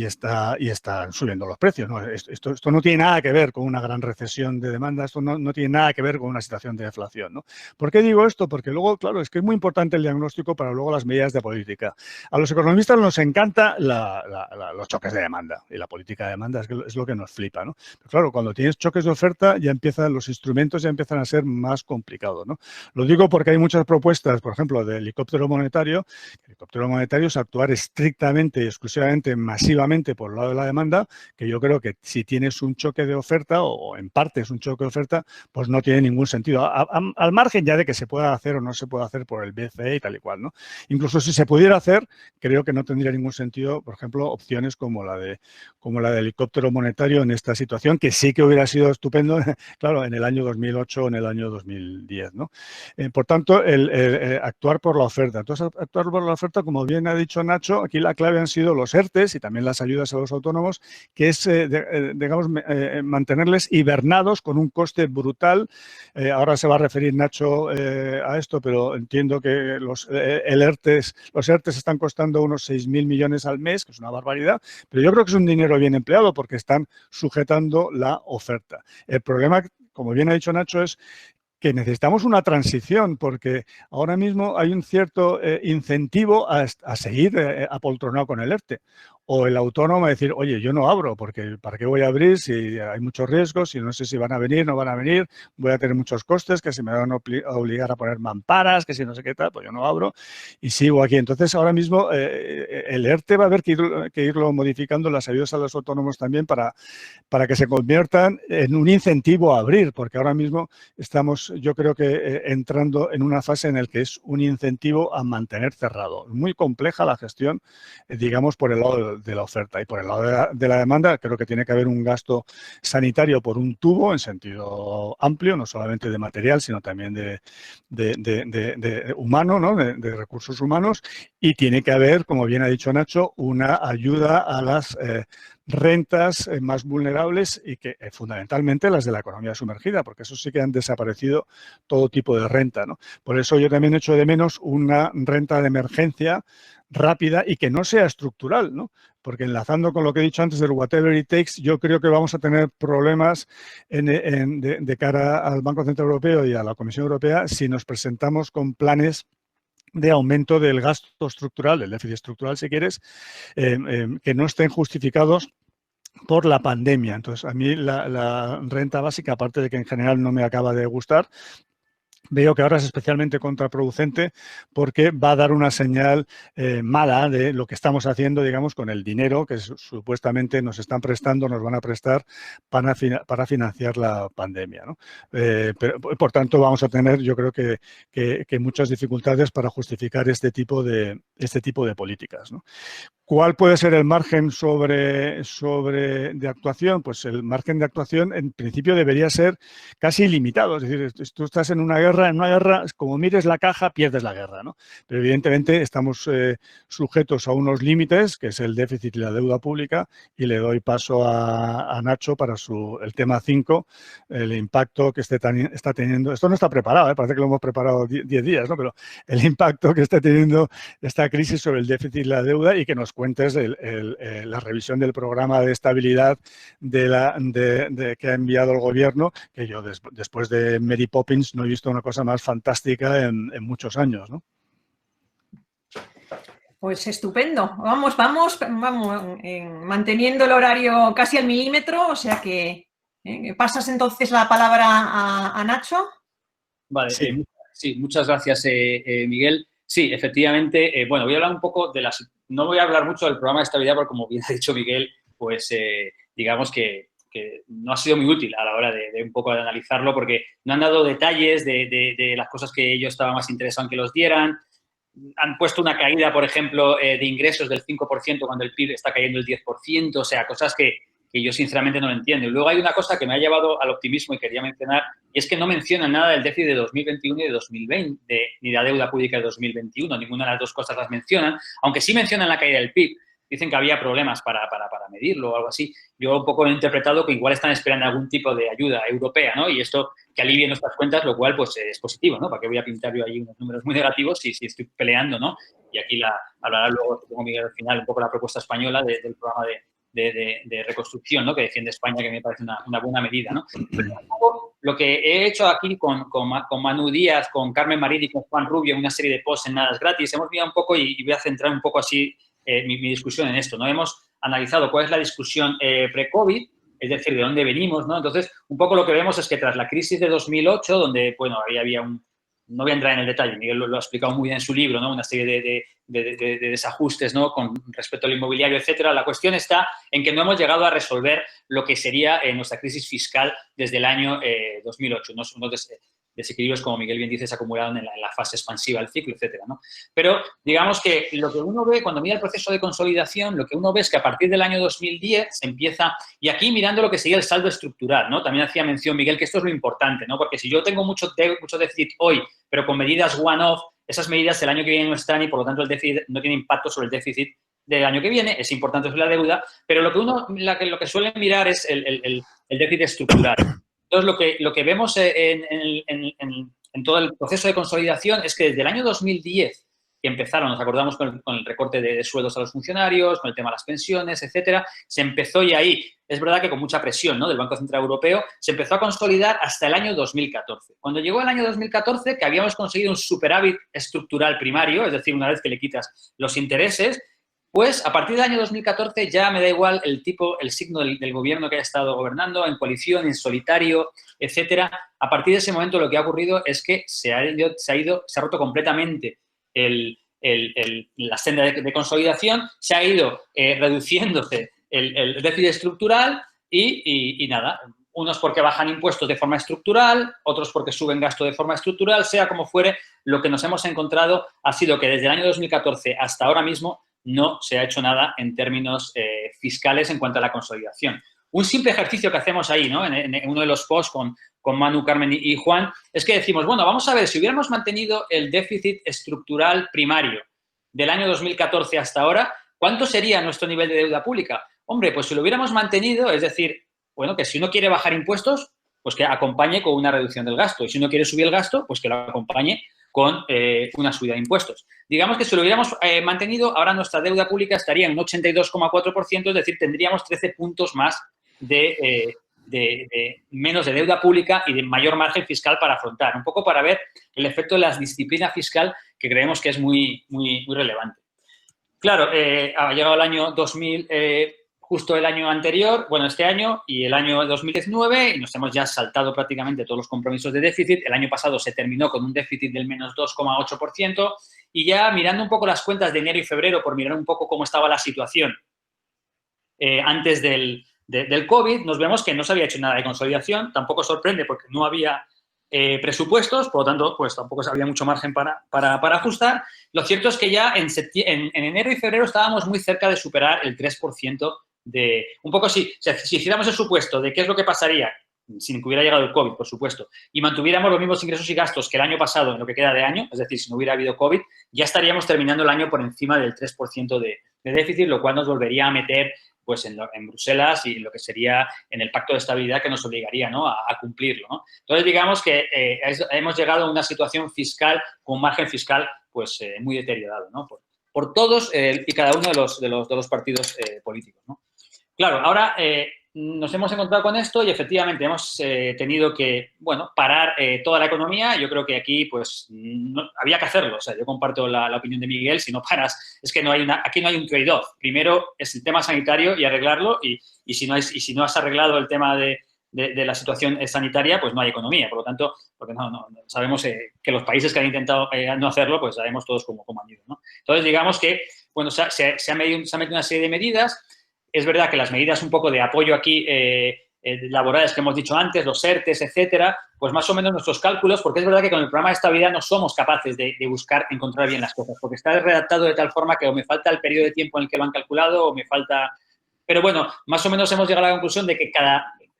subiendo los precios, ¿no? Esto no tiene nada que ver con una gran recesión de demanda, esto no tiene nada que ver con una situación de deflación, ¿no? ¿Por qué digo esto? Porque luego, claro, es que es muy importante el diagnóstico para luego las medidas de política. A los economistas nos encanta los choques de demanda, y la política de demanda es lo que nos flipa, ¿no? Pero claro, cuando tienes choques de oferta los instrumentos ya empiezan a ser más complicados, ¿no? Lo digo porque hay muchas propuestas, por ejemplo, de helicóptero monetario. El helicóptero monetario es actuar estrictamente y exclusivamente, masivamente por el lado de la demanda, que yo creo que si tienes un choque de oferta, o en parte es un choque de oferta, pues no tiene ningún sentido. Al margen ya de que se pueda hacer o no se pueda hacer por el BCE y tal y cual, ¿no? Incluso si se pudiera hacer, creo que no tendría ningún sentido, por ejemplo, opciones como la de helicóptero monetario en esta situación, que sí que hubiera sido estupendo, claro, en el año 2008 o en el año 2010, ¿no? Por tanto, actuar por la oferta. Entonces, actuar por la oferta, como bien ha dicho Nacho, aquí la clave han sido los ERTEs y también las ayudas a los autónomos, que es, digamos, mantenerles hibernados con un coste brutal. Ahora se va a referir Nacho a esto, pero entiendo que los ERTEs están costando unos 6.000 millones al mes, que es una barbaridad, pero yo creo que es un dinero bien empleado porque están sujetando la oferta. El problema, como bien ha dicho Nacho, es que necesitamos una transición, porque ahora mismo hay un cierto incentivo a seguir apoltronado con el ERTE. O el autónomo a decir, oye, yo no abro, porque ¿para qué voy a abrir si hay muchos riesgos, y no sé si van a venir, no van a venir, voy a tener muchos costes, que se me van a obligar a poner mamparas, que si no sé qué tal, pues yo no abro y sigo aquí. Entonces, ahora mismo el ERTE va a haber que irlo modificando, las ayudas a los autónomos también, para que se conviertan en un incentivo a abrir, porque ahora mismo estamos, yo creo que entrando en una fase en la que es un incentivo a mantener cerrado. Muy compleja la gestión, digamos, por el lado de la oferta, y por el lado de la demanda. Creo que tiene que haber un gasto sanitario por un tubo en sentido amplio, no solamente de material, sino también de humano, ¿no? de recursos humanos, y tiene que haber, como bien ha dicho Nacho, una ayuda a las rentas más vulnerables, y que fundamentalmente las de la economía sumergida, porque eso sí que han desaparecido todo tipo de renta, ¿no? Por eso yo también echo de menos una renta de emergencia rápida y que no sea estructural, ¿no? Porque enlazando con lo que he dicho antes del whatever it takes, yo creo que vamos a tener problemas de cara al Banco Central Europeo y a la Comisión Europea si nos presentamos con planes de aumento del gasto estructural, del déficit estructural, si quieres, que no estén justificados por la pandemia. Entonces, a mí la renta básica, aparte de que en general no me acaba de gustar, veo que ahora es especialmente contraproducente, porque va a dar una señal mala de lo que estamos haciendo, digamos, con el dinero que supuestamente nos están prestando, nos van a prestar para financiar la pandemia, ¿no? Pero, por tanto, vamos a tener, yo creo que muchas dificultades para justificar este tipo de políticas, ¿no? ¿Cuál puede ser el margen de actuación? Pues el margen de actuación, en principio, debería ser casi ilimitado. Es decir, tú estás en una guerra, como mires la caja, pierdes la guerra, ¿no? Pero evidentemente estamos sujetos a unos límites, que es el déficit y la deuda pública, y le doy paso a Nacho para el tema 5, el impacto que está teniendo. Esto no está preparado, parece que lo hemos preparado 10 días, ¿no? Pero el impacto que está teniendo esta crisis sobre el déficit y la deuda, y que nos cuentes la revisión del programa de estabilidad que ha enviado el gobierno, que yo después de Mary Poppins no he visto una cosa más fantástica en muchos años, ¿no? Pues estupendo. Vamos, manteniendo el horario casi al milímetro, o sea que pasas entonces la palabra a Nacho. Vale, Sí. sí, muchas gracias, Miguel. Sí, efectivamente, bueno, voy a hablar un poco de las... No voy a hablar mucho del programa de estabilidad porque, como bien ha dicho Miguel, pues digamos que no ha sido muy útil a la hora de un poco de analizarlo porque no han dado detalles de las cosas que yo estaba más interesado en que los dieran. Han puesto una caída, por ejemplo, de ingresos del 5% cuando el PIB está cayendo el 10%, o sea, cosas que yo sinceramente no lo entiendo. Y luego hay una cosa que me ha llevado al optimismo y quería mencionar, y es que no mencionan nada del déficit de 2021 y de 2020, ni la deuda pública de 2021, ninguna de las dos cosas las mencionan, aunque sí mencionan la caída del PIB. Dicen que había problemas para medirlo o algo así. Yo un poco he interpretado que igual están esperando algún tipo de ayuda europea, ¿no? Y esto que alivie nuestras cuentas, lo cual pues es positivo, ¿no? ¿Para qué voy a pintar yo ahí unos números muy negativos si estoy peleando, ¿no? Y aquí hablará luego, supongo, Miguel, al final, un poco la propuesta española del programa de reconstrucción, ¿no? Que defiende España, que me parece una buena medida, ¿no? Pero un poco lo que he hecho aquí con Manu Díaz, con Carmen Marín y con Juan Rubio, una serie de posts en Nada es Gratis, hemos mirado un poco y voy a centrar un poco así mi discusión en esto, ¿no? Hemos analizado cuál es la discusión pre-COVID, es decir, de dónde venimos, ¿no? Entonces, un poco lo que vemos es que tras la crisis de 2008, donde, bueno, había no voy a entrar en el detalle, Miguel lo ha explicado muy bien en su libro, ¿no? Una serie de desajustes, ¿no? Con respecto al inmobiliario, etcétera. La cuestión está en que no hemos llegado a resolver lo que sería nuestra crisis fiscal desde el año 2008, ¿no? Unos desequilibrios, como Miguel bien dice, se acumularon en la fase expansiva del ciclo, etcétera, ¿no? Pero digamos que lo que uno ve cuando mira el proceso de consolidación, lo que uno ve es que a partir del año 2010 se empieza, y aquí mirando lo que sería el saldo estructural, ¿no? También hacía mención Miguel que esto es lo importante, ¿no? Porque si yo tengo mucho déficit hoy, pero con medidas one-off, esas medidas el año que viene no están y por lo tanto el déficit no tiene impacto sobre el déficit del año que viene, es importante sobre la deuda, pero lo que suele mirar es el déficit estructural. Entonces, lo que vemos en todo el proceso de consolidación es que desde el año 2010, que empezaron, nos acordamos con el recorte de sueldos a los funcionarios, con el tema de las pensiones, etcétera, se empezó y ahí, es verdad que con mucha presión, ¿no?, del Banco Central Europeo, se empezó a consolidar hasta el año 2014. Cuando llegó el año 2014, que habíamos conseguido un superávit estructural primario, es decir, una vez que le quitas los intereses, pues a partir del año 2014 ya me da igual el signo del gobierno que haya estado gobernando, en coalición, en solitario, etcétera. A partir de ese momento lo que ha ocurrido es que se ha roto completamente la senda de consolidación, se ha ido reduciéndose el déficit estructural y nada, unos porque bajan impuestos de forma estructural, otros porque suben gasto de forma estructural, sea como fuere, lo que nos hemos encontrado ha sido que desde el año 2014 hasta ahora mismo no se ha hecho nada en términos fiscales en cuanto a la consolidación. Un simple ejercicio que hacemos ahí, ¿no?, en uno de los posts con Manu, Carmen y Juan, es que decimos, bueno, vamos a ver, si hubiéramos mantenido el déficit estructural primario del año 2014 hasta ahora, ¿cuánto sería nuestro nivel de deuda pública? Hombre, pues si lo hubiéramos mantenido, es decir, bueno, que si uno quiere bajar impuestos, pues que acompañe con una reducción del gasto. Y si uno quiere subir el gasto, pues que lo acompañe con una subida de impuestos. Digamos que si lo hubiéramos mantenido, ahora nuestra deuda pública estaría en un 82,4%, es decir, tendríamos 13 puntos más menos de deuda pública y de mayor margen fiscal para afrontar. Un poco para ver el efecto de la disciplina fiscal que creemos que es muy, muy, muy relevante. Claro, ha llegado el año 2000, justo el año anterior, bueno, este año y el año 2019, y nos hemos ya saltado prácticamente todos los compromisos de déficit. El año pasado se terminó con un déficit del menos 2,8% y ya mirando un poco las cuentas de enero y febrero, por mirar un poco cómo estaba la situación antes del COVID, nos vemos que no se había hecho nada de consolidación. Tampoco sorprende porque no había presupuestos, por lo tanto, pues tampoco había mucho margen para ajustar. Lo cierto es que ya en enero y febrero estábamos muy cerca de superar el 3% de... Un poco si hiciéramos el supuesto de qué es lo que pasaría sin que hubiera llegado el COVID, por supuesto, y mantuviéramos los mismos ingresos y gastos que el año pasado en lo que queda de año, es decir, si no hubiera habido COVID, ya estaríamos terminando el año por encima del 3% de déficit, lo cual nos volvería a meter pues en Bruselas y lo que sería en el pacto de estabilidad que nos obligaría, ¿no?, a cumplirlo, ¿no? Entonces, digamos que hemos llegado a una situación fiscal con un margen fiscal pues muy deteriorado, ¿no?, por todos y cada uno de los partidos políticos, ¿no? Claro, ahora nos hemos encontrado con esto y efectivamente hemos tenido que, bueno, parar toda la economía. Yo creo que aquí, pues, había que hacerlo. O sea, yo comparto la opinión de Miguel. Si no paras, es que aquí no hay un trade-off. Primero es el tema sanitario y arreglarlo y si no has arreglado el tema de de la situación sanitaria, pues no hay economía. Por lo tanto, porque no sabemos que los países que han intentado no hacerlo, pues sabemos todos cómo han ido, ¿no? Entonces, digamos que, bueno, se ha metido una serie de medidas. Es verdad que las medidas un poco de apoyo aquí laborales que hemos dicho antes, los ERTES, etcétera, pues más o menos nuestros cálculos, porque es verdad que con el programa de estabilidad no somos capaces de buscar encontrar bien las cosas, porque está redactado de tal forma que o me falta el periodo de tiempo en el que lo han calculado o me falta... Pero bueno, más o menos hemos llegado a la conclusión de que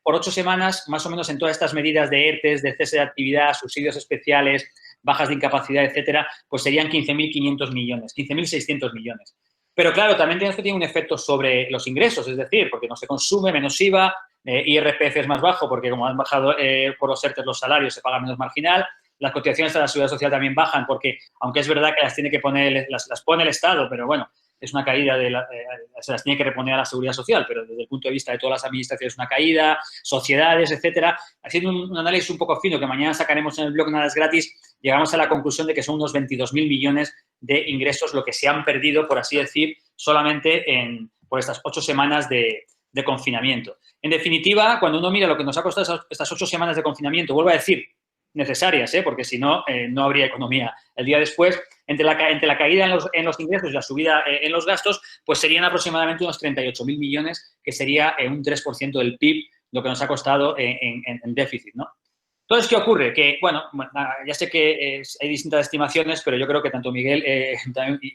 por 8 semanas, más o menos en todas estas medidas de ERTES, de cese de actividad, subsidios especiales, bajas de incapacidad, etcétera, pues serían 15.500 millones, 15.600 millones. Pero claro, también esto tiene un efecto sobre los ingresos, es decir, porque no se consume, menos IVA, IRPF es más bajo porque como han bajado por los ERTES los salarios, se paga menos marginal. Las cotizaciones a la Seguridad Social también bajan porque, aunque es verdad que las tiene que poner, las pone el Estado, pero bueno, es una caída, se las tiene que reponer a la Seguridad Social, pero desde el punto de vista de todas las administraciones es una caída, sociedades, etcétera. Haciendo un análisis un poco fino que mañana sacaremos en el blog Nada es Gratis, llegamos a la conclusión de que son unos 22.000 millones de ingresos lo que se han perdido, por así decir, solamente por estas 8 semanas de confinamiento. En definitiva, cuando uno mira lo que nos ha costado estas 8 semanas de confinamiento, vuelvo a decir, necesarias, porque si no, no habría economía. El día después, entre la caída en los ingresos y la subida en los gastos, pues serían aproximadamente unos 38.000 millones, que sería un 3% del PIB, lo que nos ha costado en déficit, ¿no? Entonces, ¿qué ocurre? Que, bueno, ya sé que hay distintas estimaciones, pero yo creo que tanto Miguel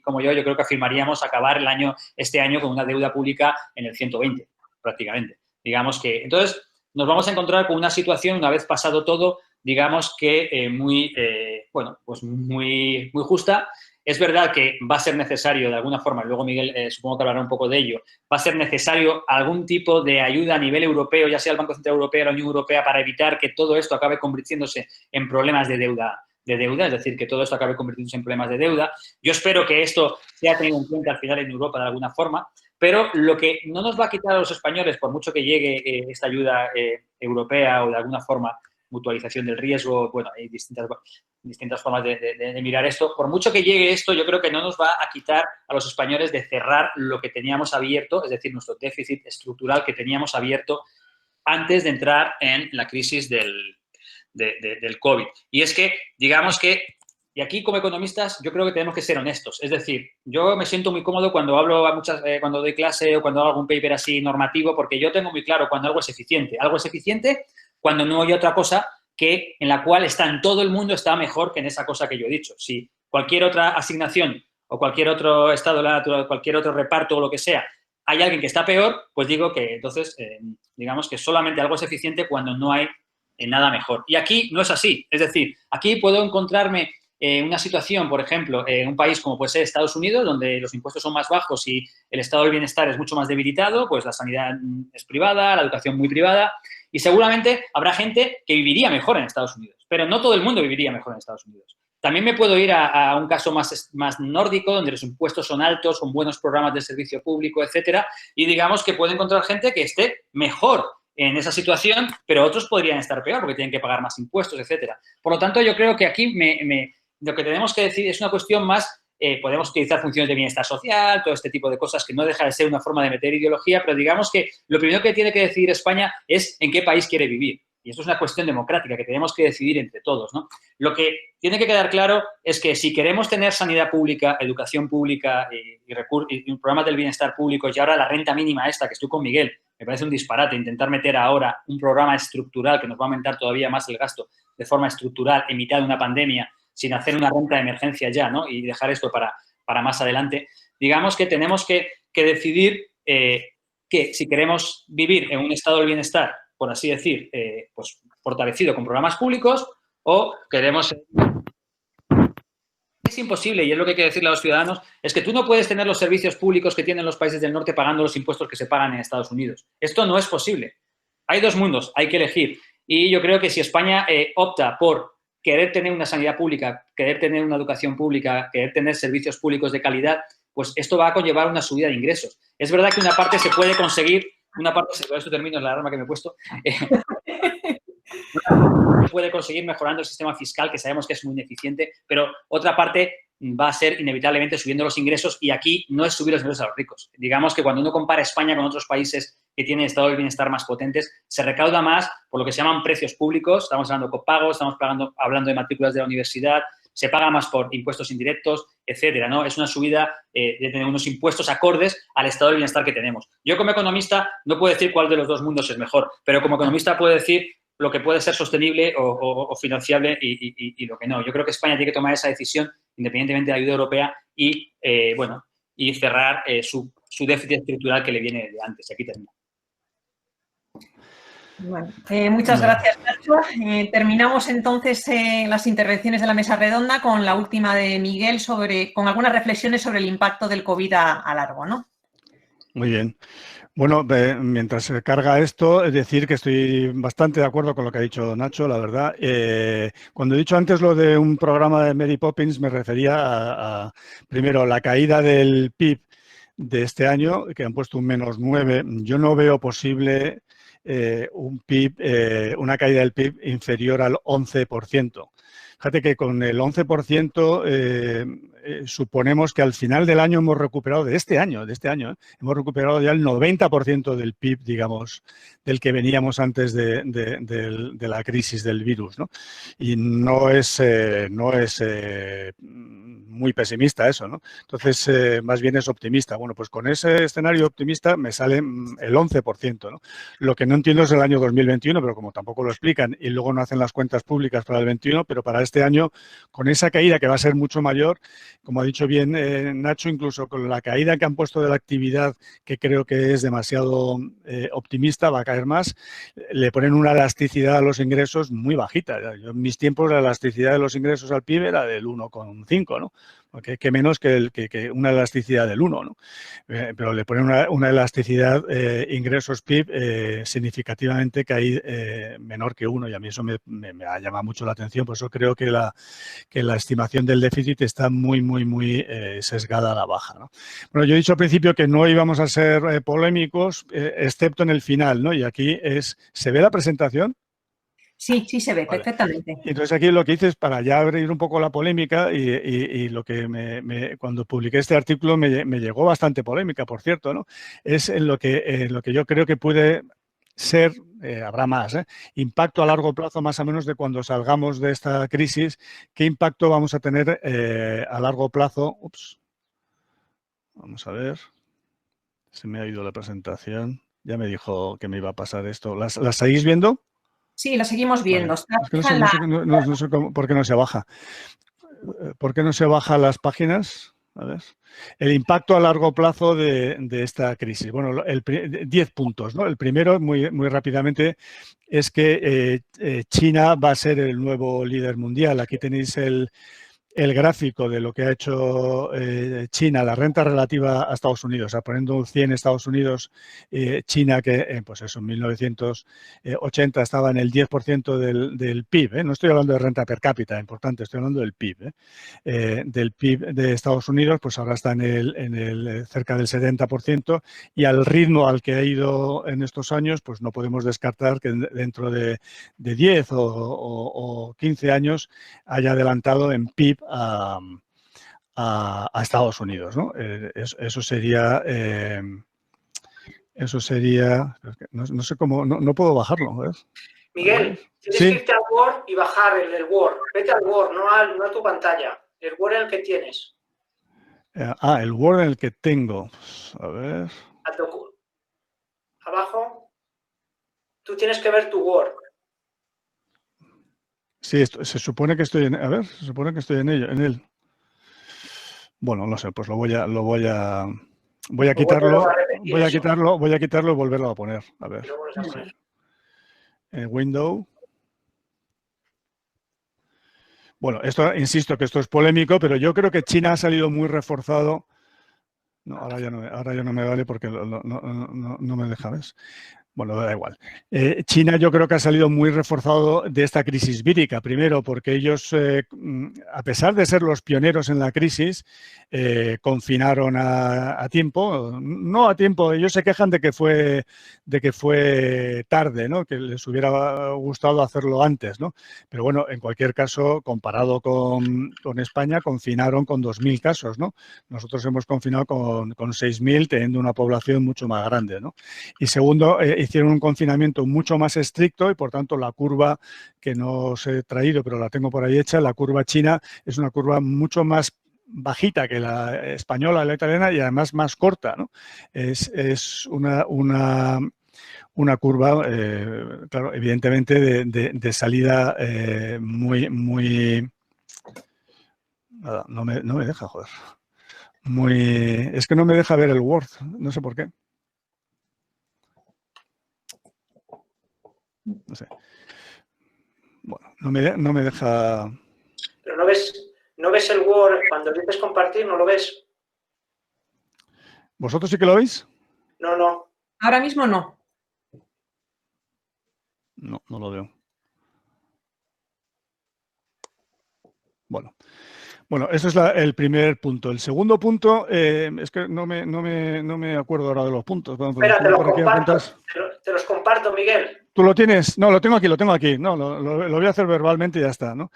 como yo creo que afirmaríamos acabar este año con una deuda pública en el 120, prácticamente. Digamos que, entonces, nos vamos a encontrar con una situación, una vez pasado todo, digamos que muy justa. Es verdad que va a ser necesario, de alguna forma, luego Miguel supongo que hablará un poco de ello, va a ser necesario algún tipo de ayuda a nivel europeo, ya sea el Banco Central Europeo o la Unión Europea, para evitar que todo esto acabe convirtiéndose en problemas de deuda, es decir, que todo esto acabe convirtiéndose en problemas de deuda. Yo espero que esto sea tenido en cuenta al final en Europa de alguna forma, pero lo que no nos va a quitar a los españoles, por mucho que llegue esta ayuda europea o de alguna forma mutualización del riesgo, bueno, hay distintas formas de mirar esto. Por mucho que llegue esto, yo creo que no nos va a quitar a los españoles de cerrar lo que teníamos abierto, es decir, nuestro déficit estructural que teníamos abierto antes de entrar en la crisis del COVID. Y es que, digamos que, y aquí como economistas yo creo que tenemos que ser honestos. Es decir, yo me siento muy cómodo cuando hablo cuando doy clase o cuando hago algún paper así normativo, porque yo tengo muy claro cuando algo es eficiente. Algo es eficiente cuando no hay otra cosa en la cual en todo el mundo está mejor que en esa cosa que yo he dicho. Si cualquier otra asignación o cualquier otro estado de la naturaleza, cualquier otro reparto o lo que sea, hay alguien que está peor, pues digo que entonces, digamos que solamente algo es eficiente cuando no hay nada mejor. Y aquí no es así. Es decir, aquí puedo encontrarme una situación, por ejemplo, en un país como puede ser Estados Unidos, donde los impuestos son más bajos y el estado del bienestar es mucho más debilitado, pues la sanidad es privada, la educación muy privada, y seguramente habrá gente que viviría mejor en Estados Unidos, pero no todo el mundo viviría mejor en Estados Unidos. También me puedo ir a un caso más nórdico, donde los impuestos son altos, con buenos programas de servicio público, etcétera, y digamos que puedo encontrar gente que esté mejor en esa situación, pero otros podrían estar peor porque tienen que pagar más impuestos, etcétera. Por lo tanto, yo creo que aquí lo que tenemos que decir es una cuestión más, podemos utilizar funciones de bienestar social, todo este tipo de cosas que no deja de ser una forma de meter ideología, pero digamos que lo primero que tiene que decidir España es en qué país quiere vivir. Y esto es una cuestión democrática que tenemos que decidir entre todos, ¿no? Lo que tiene que quedar claro es que si queremos tener sanidad pública, educación pública y programas del bienestar público y ahora la renta mínima esta, que estoy con Miguel, me parece un disparate intentar meter ahora un programa estructural que nos va a aumentar todavía más el gasto de forma estructural en mitad de una pandemia sin hacer una renta de emergencia ya, ¿no? Y dejar esto para más adelante. Digamos que tenemos que decidir que si queremos vivir en un estado del bienestar, por así decir, pues fortalecido con programas públicos o queremos... Es imposible, y es lo que hay que decirle a los ciudadanos, es que tú no puedes tener los servicios públicos que tienen los países del norte pagando los impuestos que se pagan en Estados Unidos. Esto no es posible. Hay dos mundos, hay que elegir. Y yo creo que si España opta por querer tener una sanidad pública, querer tener una educación pública, querer tener servicios públicos de calidad, pues esto va a conllevar una subida de ingresos. Es verdad que una parte se puede conseguir, con esto termino la alarma que me he puesto, se puede conseguir mejorando el sistema fiscal, que sabemos que es muy ineficiente, pero otra parte va a ser inevitablemente subiendo los ingresos y aquí no es subir los ingresos a los ricos. Digamos que cuando uno compara España con otros países que tienen estados del bienestar más potentes, se recauda más por lo que se llaman precios públicos, estamos hablando de copagos, estamos hablando de matrículas de la universidad, se paga más por impuestos indirectos, etcétera, ¿no? Es una subida de tener unos impuestos acordes al estado del bienestar que tenemos. Yo como economista no puedo decir cuál de los dos mundos es mejor, pero como economista puedo decir lo que puede ser sostenible o financiable y lo que no. Yo creo que España tiene que tomar esa decisión independientemente de la ayuda europea y, y cerrar su déficit estructural que le viene de antes. Aquí termino. Bueno, muchas gracias, Nacho. Terminamos entonces las intervenciones de la mesa redonda con la última de Miguel con algunas reflexiones sobre el impacto del COVID a largo, ¿no? Muy bien. Bueno, mientras se carga esto, es decir que estoy bastante de acuerdo con lo que ha dicho Nacho, la verdad. Cuando he dicho antes lo de un programa de Mary Poppins, me refería a primero, la caída del PIB de este año, que han puesto un -9. Yo no veo posible un PIB, una caída del PIB inferior al 11%. Fíjate que con el 11% suponemos que al final del año hemos recuperado, de este año, hemos recuperado ya el 90% del PIB, digamos, del que veníamos antes de la crisis del virus, ¿no? Y no es muy pesimista eso, ¿no? Entonces, más bien es optimista. Bueno, pues con ese escenario optimista me sale el 11%, ¿no? Lo que no entiendo es el año 2021, pero como tampoco lo explican y luego no hacen las cuentas públicas para el 21, pero para este año, con esa caída que va a ser mucho mayor, como ha dicho bien Nacho, incluso con la caída que han puesto de la actividad, que creo que es demasiado optimista, va a caer más, le ponen una elasticidad a los ingresos muy bajita. Yo, en mis tiempos la elasticidad de los ingresos al PIB era del 1,5, ¿no? Que menos que una elasticidad del 1, ¿no? Pero le ponen una elasticidad ingresos PIB significativamente menor que 1, y a mí eso me ha llamado mucho la atención. Por eso creo que la estimación del déficit está muy sesgada a la baja, ¿no? Bueno, yo he dicho al principio que no íbamos a ser polémicos, excepto en el final, ¿no? Y aquí ¿se ve la presentación? Sí, sí se ve, vale, perfectamente. Entonces aquí lo que hice es, para ya abrir un poco la polémica, y lo que cuando publiqué este artículo me llegó bastante polémica, por cierto, ¿no? Es en lo que yo creo que puede ser, habrá más, impacto a largo plazo, más o menos, de cuando salgamos de esta crisis. ¿Qué impacto vamos a tener a largo plazo? Ups. Vamos a ver. Se me ha ido la presentación. Ya me dijo que me iba a pasar esto. ¿Las seguís viendo? Sí, la seguimos viendo. Vale. Es que no sé por qué no se baja. ¿Por qué no se bajan las páginas? A ver. El impacto a largo plazo de esta crisis. Bueno, 10 puntos, ¿no? El primero, muy rápidamente, es que China va a ser el nuevo líder mundial. Aquí tenéis el gráfico de lo que ha hecho China, la renta relativa a Estados Unidos, o sea, poniendo un 100 Estados Unidos, China, que pues eso, en 1980 estaba en el 10% del PIB, no estoy hablando de renta per cápita, importante, estoy hablando del PIB, del PIB de Estados Unidos, pues ahora está en cerca del 70%, y al ritmo al que ha ido en estos años, pues no podemos descartar que dentro de 10 o 15 años haya adelantado en PIB a Estados Unidos, ¿no? Eso sería, no sé cómo, no puedo bajarlo, ¿ves? Miguel, tienes que irte al Word y bajar el Word. Vete al Word, no a tu pantalla. El Word en el que tienes. El Word en el que tengo. A ver. Abajo. Tú tienes que ver tu Word. Sí, se supone que estoy se supone que estoy en él. Bueno, no sé, pues voy a quitarlo, voy a quitarlo y volverlo a poner. A ver. Window. Bueno, insisto que esto es polémico, pero yo creo que China ha salido muy reforzado. No, ahora ya no me vale porque no me deja, ¿ves? Bueno, da igual. China yo creo que ha salido muy reforzado de esta crisis vírica. Primero, porque ellos, a pesar de ser los pioneros en la crisis, confinaron a tiempo. No a tiempo, ellos se quejan de que fue tarde, ¿no? Que les hubiera gustado hacerlo antes, ¿no? Pero bueno, en cualquier caso, comparado con España, confinaron con 2.000 casos, ¿no? Nosotros hemos confinado con 6.000, teniendo una población mucho más grande, ¿no? Y segundo, hicieron un confinamiento mucho más estricto y, por tanto, la curva que no os he traído, pero la tengo por ahí hecha, la curva china es una curva mucho más bajita que la española, la italiana, y además más corta, ¿no? Es una curva, claro, evidentemente de salida muy... Nada, no me deja, joder. Es que no me deja ver el Word, no sé por qué. No sé. Bueno, no me deja... Pero no ves el Word, cuando dices compartir, ¿no lo ves? ¿Vosotros sí que lo veis? No, no. Ahora mismo no. No, no lo veo. Bueno, eso es el primer punto. El segundo punto, es que no me acuerdo ahora de los puntos. Bueno, pues Espera, te los comparto. comparto, Miguel. ¿Tú lo tienes? No, lo tengo aquí. No, lo voy a hacer verbalmente y ya está, ¿no?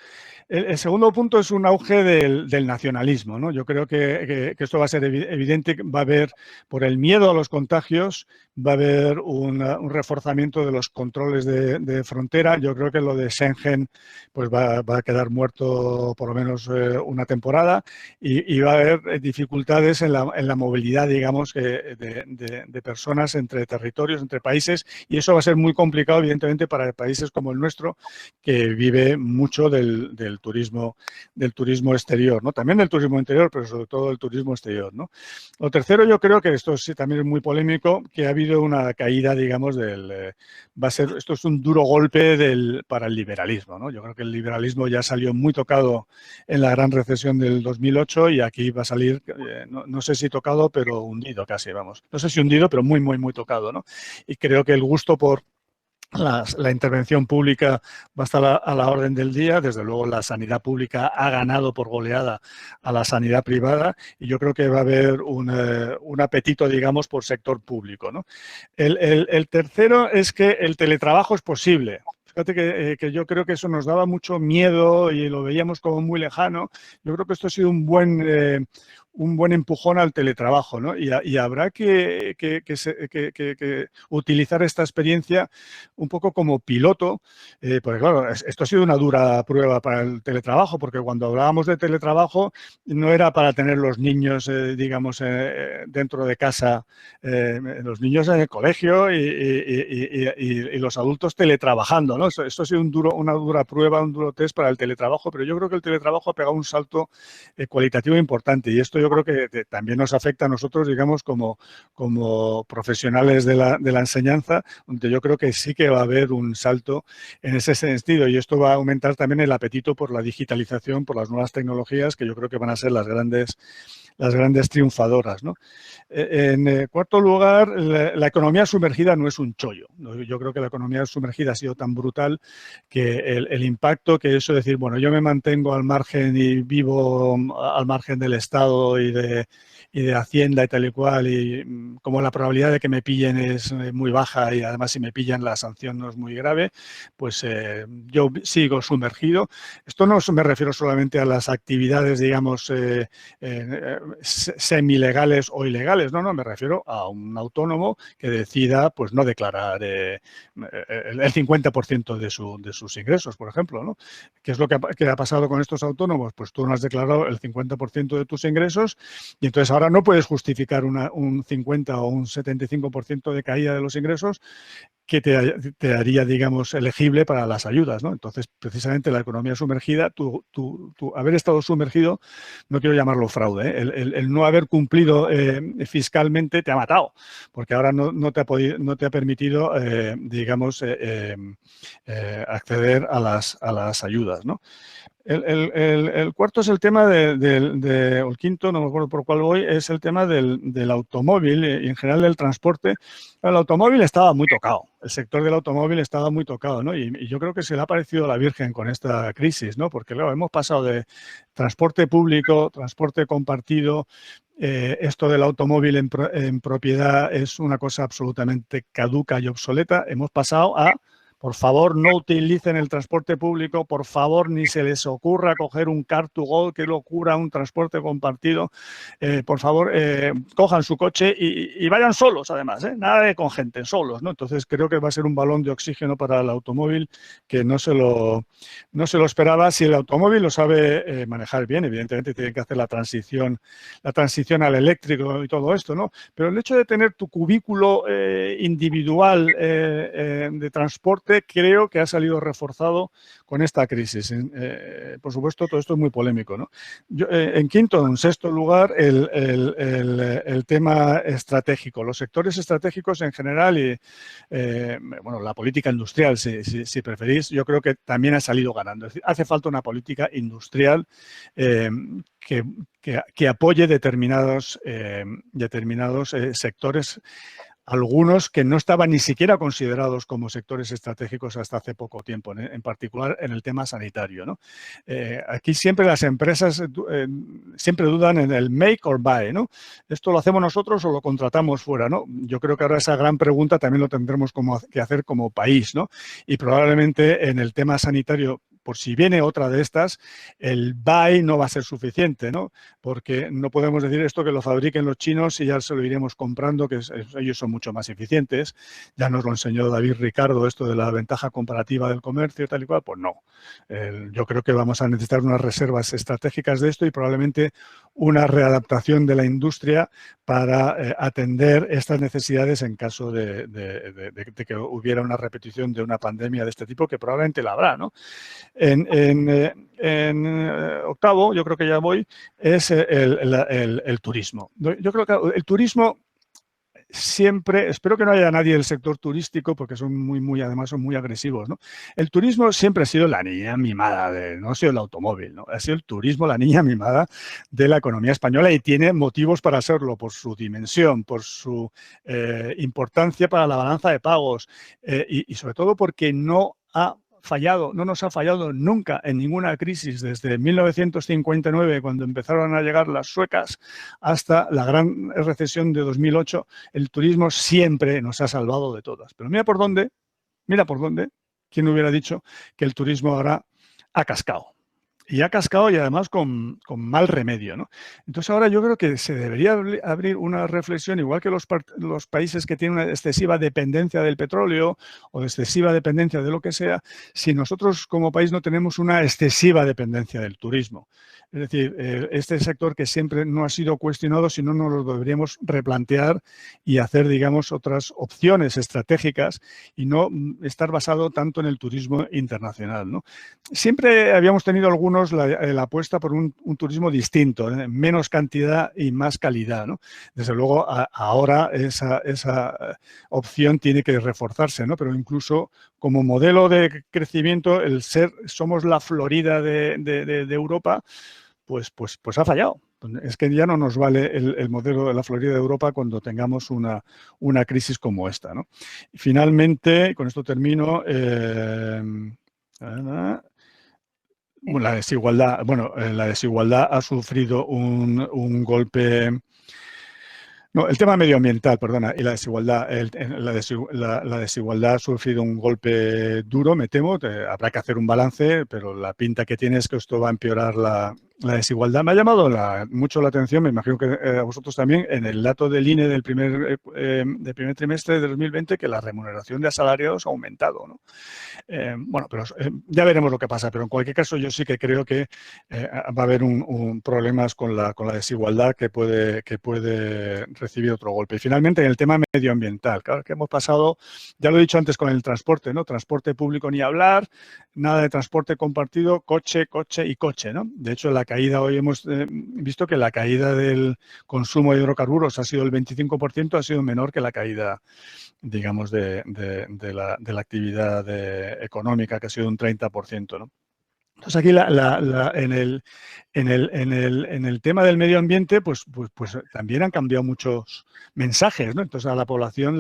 El segundo punto es un auge del nacionalismo, ¿no? Yo creo que esto va a ser evidente, va a haber, por el miedo a los contagios, va a haber un reforzamiento de los controles de frontera. Yo creo que lo de Schengen pues va a quedar muerto por lo menos una temporada y va a haber dificultades en la movilidad, digamos, de personas entre territorios, entre países, y eso va a ser muy complicado, evidentemente, para países como el nuestro, que vive mucho del turismo exterior, ¿no? También del turismo interior, pero sobre todo del turismo exterior, ¿no? Lo tercero, yo creo que esto sí también es muy polémico, que ha habido una caída, digamos, esto es un duro golpe para el liberalismo, ¿no? Yo creo que el liberalismo ya salió muy tocado en la gran recesión del 2008 y aquí va a salir, no sé si tocado, pero hundido casi, vamos. No sé si hundido, pero muy, muy, muy tocado, ¿no? Y creo que el gusto por la intervención pública va a estar a la orden del día. Desde luego, la sanidad pública ha ganado por goleada a la sanidad privada y yo creo que va a haber un apetito, digamos, por sector público, ¿no? El tercero es que el teletrabajo es posible. Fíjate que yo creo que eso nos daba mucho miedo y lo veíamos como muy lejano. Yo creo que esto ha sido un buen empujón al teletrabajo, ¿no? Y habrá que utilizar esta experiencia un poco como piloto, porque claro, esto ha sido una dura prueba para el teletrabajo, porque cuando hablábamos de teletrabajo no era para tener los niños, digamos, dentro de casa, los niños en el colegio y los adultos teletrabajando, ¿no? Esto ha sido una dura prueba, un duro test para el teletrabajo, pero yo creo que el teletrabajo ha pegado un salto cualitativo importante y esto yo creo que también nos afecta a nosotros, digamos, como profesionales de la enseñanza, donde yo creo que sí que va a haber un salto en ese sentido y esto va a aumentar también el apetito por la digitalización, por las nuevas tecnologías, que yo creo que van a ser las grandes triunfadoras, ¿no? En cuarto lugar, la economía sumergida no es un chollo. Yo creo que la economía sumergida ha sido tan brutal que el impacto que eso decir, bueno, yo me mantengo al margen y vivo al margen del Estado y de Hacienda y tal y cual, y como la probabilidad de que me pillen es muy baja y además si me pillan la sanción no es muy grave, pues yo sigo sumergido. Esto no me refiero solamente a las actividades, digamos, semilegales o ilegales, no, me refiero a un autónomo que decida pues no declarar el 50% de sus ingresos, por ejemplo, ¿no? ¿Qué es lo que ha pasado con estos autónomos? Pues tú no has declarado el 50% de tus ingresos y entonces ahora no puedes justificar un 50 o un 75% de caída de los ingresos que te haría, digamos, elegible para las ayudas, ¿no? Entonces, precisamente la economía sumergida, tú haber estado sumergido, no quiero llamarlo fraude, ¿eh? El no haber cumplido fiscalmente te ha matado, porque ahora no te ha permitido, digamos, acceder a las ayudas, ¿no? El cuarto es el tema o el quinto, no me acuerdo por cuál voy, es el tema del automóvil y en general del transporte. El automóvil estaba muy tocado, el sector del automóvil estaba muy tocado, ¿no? Y yo creo que se le ha parecido a la Virgen con esta crisis, ¿no? Porque luego hemos pasado de transporte público, transporte compartido, esto del automóvil en propiedad es una cosa absolutamente caduca y obsoleta. Hemos pasado a, por favor, no utilicen el transporte público, por favor, ni se les ocurra coger un Car2Go, qué locura, un transporte compartido. Por favor, cojan su coche y vayan solos, además, nada de con gente, solos, ¿no? Entonces, creo que va a ser un balón de oxígeno para el automóvil que no se lo esperaba. Si el automóvil lo sabe manejar bien, evidentemente tiene que hacer la transición al eléctrico y todo esto, ¿no? Pero el hecho de tener tu cubículo individual de transporte creo que ha salido reforzado con esta crisis. Por supuesto, todo esto es muy polémico, ¿no? En sexto lugar, el tema estratégico. Los sectores estratégicos en general y, bueno, la política industrial, si preferís, yo creo que también ha salido ganando. Es decir, hace falta una política industrial que apoye determinados sectores, algunos que no estaban ni siquiera considerados como sectores estratégicos hasta hace poco tiempo, en particular en el tema sanitario, ¿no? Aquí siempre las empresas siempre dudan en el make or buy, ¿no? ¿Esto lo hacemos nosotros o lo contratamos fuera, ¿no? Yo creo que ahora esa gran pregunta también lo tendremos que hacer como país, ¿no? Y probablemente en el tema sanitario, por si viene otra de estas, el buy no va a ser suficiente, ¿no? Porque no podemos decir esto que lo fabriquen los chinos y ya se lo iremos comprando, que ellos son mucho más eficientes. Ya nos lo enseñó David Ricardo, esto de la ventaja comparativa del comercio, tal y cual. Pues no. Yo creo que vamos a necesitar unas reservas estratégicas de esto y probablemente una readaptación de la industria para atender estas necesidades en caso de que hubiera una repetición de una pandemia de este tipo, que probablemente la habrá, ¿no? En octavo, yo creo que ya voy, es el turismo. Yo creo que el turismo siempre, espero que no haya nadie del sector turístico porque además son muy agresivos, ¿no? El turismo siempre ha sido la niña mimada, no ha sido el automóvil, ¿no? Ha sido el turismo la niña mimada de la economía española y tiene motivos para serlo, por su dimensión, por su importancia para la balanza de pagos y sobre todo porque no nos ha fallado nunca en ninguna crisis desde 1959, cuando empezaron a llegar las suecas, hasta la gran recesión de 2008. El turismo siempre nos ha salvado de todas. Pero mira por dónde, ¿quién hubiera dicho que el turismo ahora ha cascado? Y ha cascado y además con mal remedio, ¿no? Entonces ahora yo creo que se debería abrir una reflexión, igual que los países que tienen una excesiva dependencia del petróleo o de excesiva dependencia de lo que sea, si nosotros como país no tenemos una excesiva dependencia del turismo. Es decir, este sector que siempre no ha sido cuestionado, si no nos lo deberíamos replantear y hacer, digamos, otras opciones estratégicas y no estar basado tanto en el turismo internacional, ¿no? Siempre habíamos tenido la apuesta por un turismo distinto, menos cantidad y más calidad, ¿no? Desde luego, ahora esa opción tiene que reforzarse, ¿no? Pero incluso como modelo de crecimiento, somos la Florida de Europa, pues ha fallado. Es que ya no nos vale el modelo de la Florida de Europa cuando tengamos una crisis como esta, ¿no? Y finalmente, con esto termino, la desigualdad ha sufrido un golpe. No, el tema medioambiental, perdona, y la desigualdad. La desigualdad ha sufrido un golpe duro, me temo. Habrá que hacer un balance, pero la pinta que tiene es que esto va a empeorar la desigualdad. Me ha llamado mucho la atención, me imagino que a vosotros también, en el dato del INE del primer trimestre de 2020, que la remuneración de asalariados ha aumentado, ¿no? Bueno, pero ya veremos lo que pasa, pero en cualquier caso yo sí que creo que va a haber problemas con la desigualdad que puede recibir otro golpe. Y finalmente, en el tema medioambiental, claro que hemos pasado, ya lo he dicho antes con el transporte, ¿no? Transporte público ni hablar, nada de transporte compartido, coche y coche, ¿no? De hecho, la caída, hoy hemos visto que la caída del consumo de hidrocarburos ha sido el 25%, ha sido menor que la caída, digamos, de la actividad económica, que ha sido un 30%, ¿no? Entonces aquí en el tema del medio ambiente, pues también han cambiado muchos mensajes, ¿no? Entonces a la población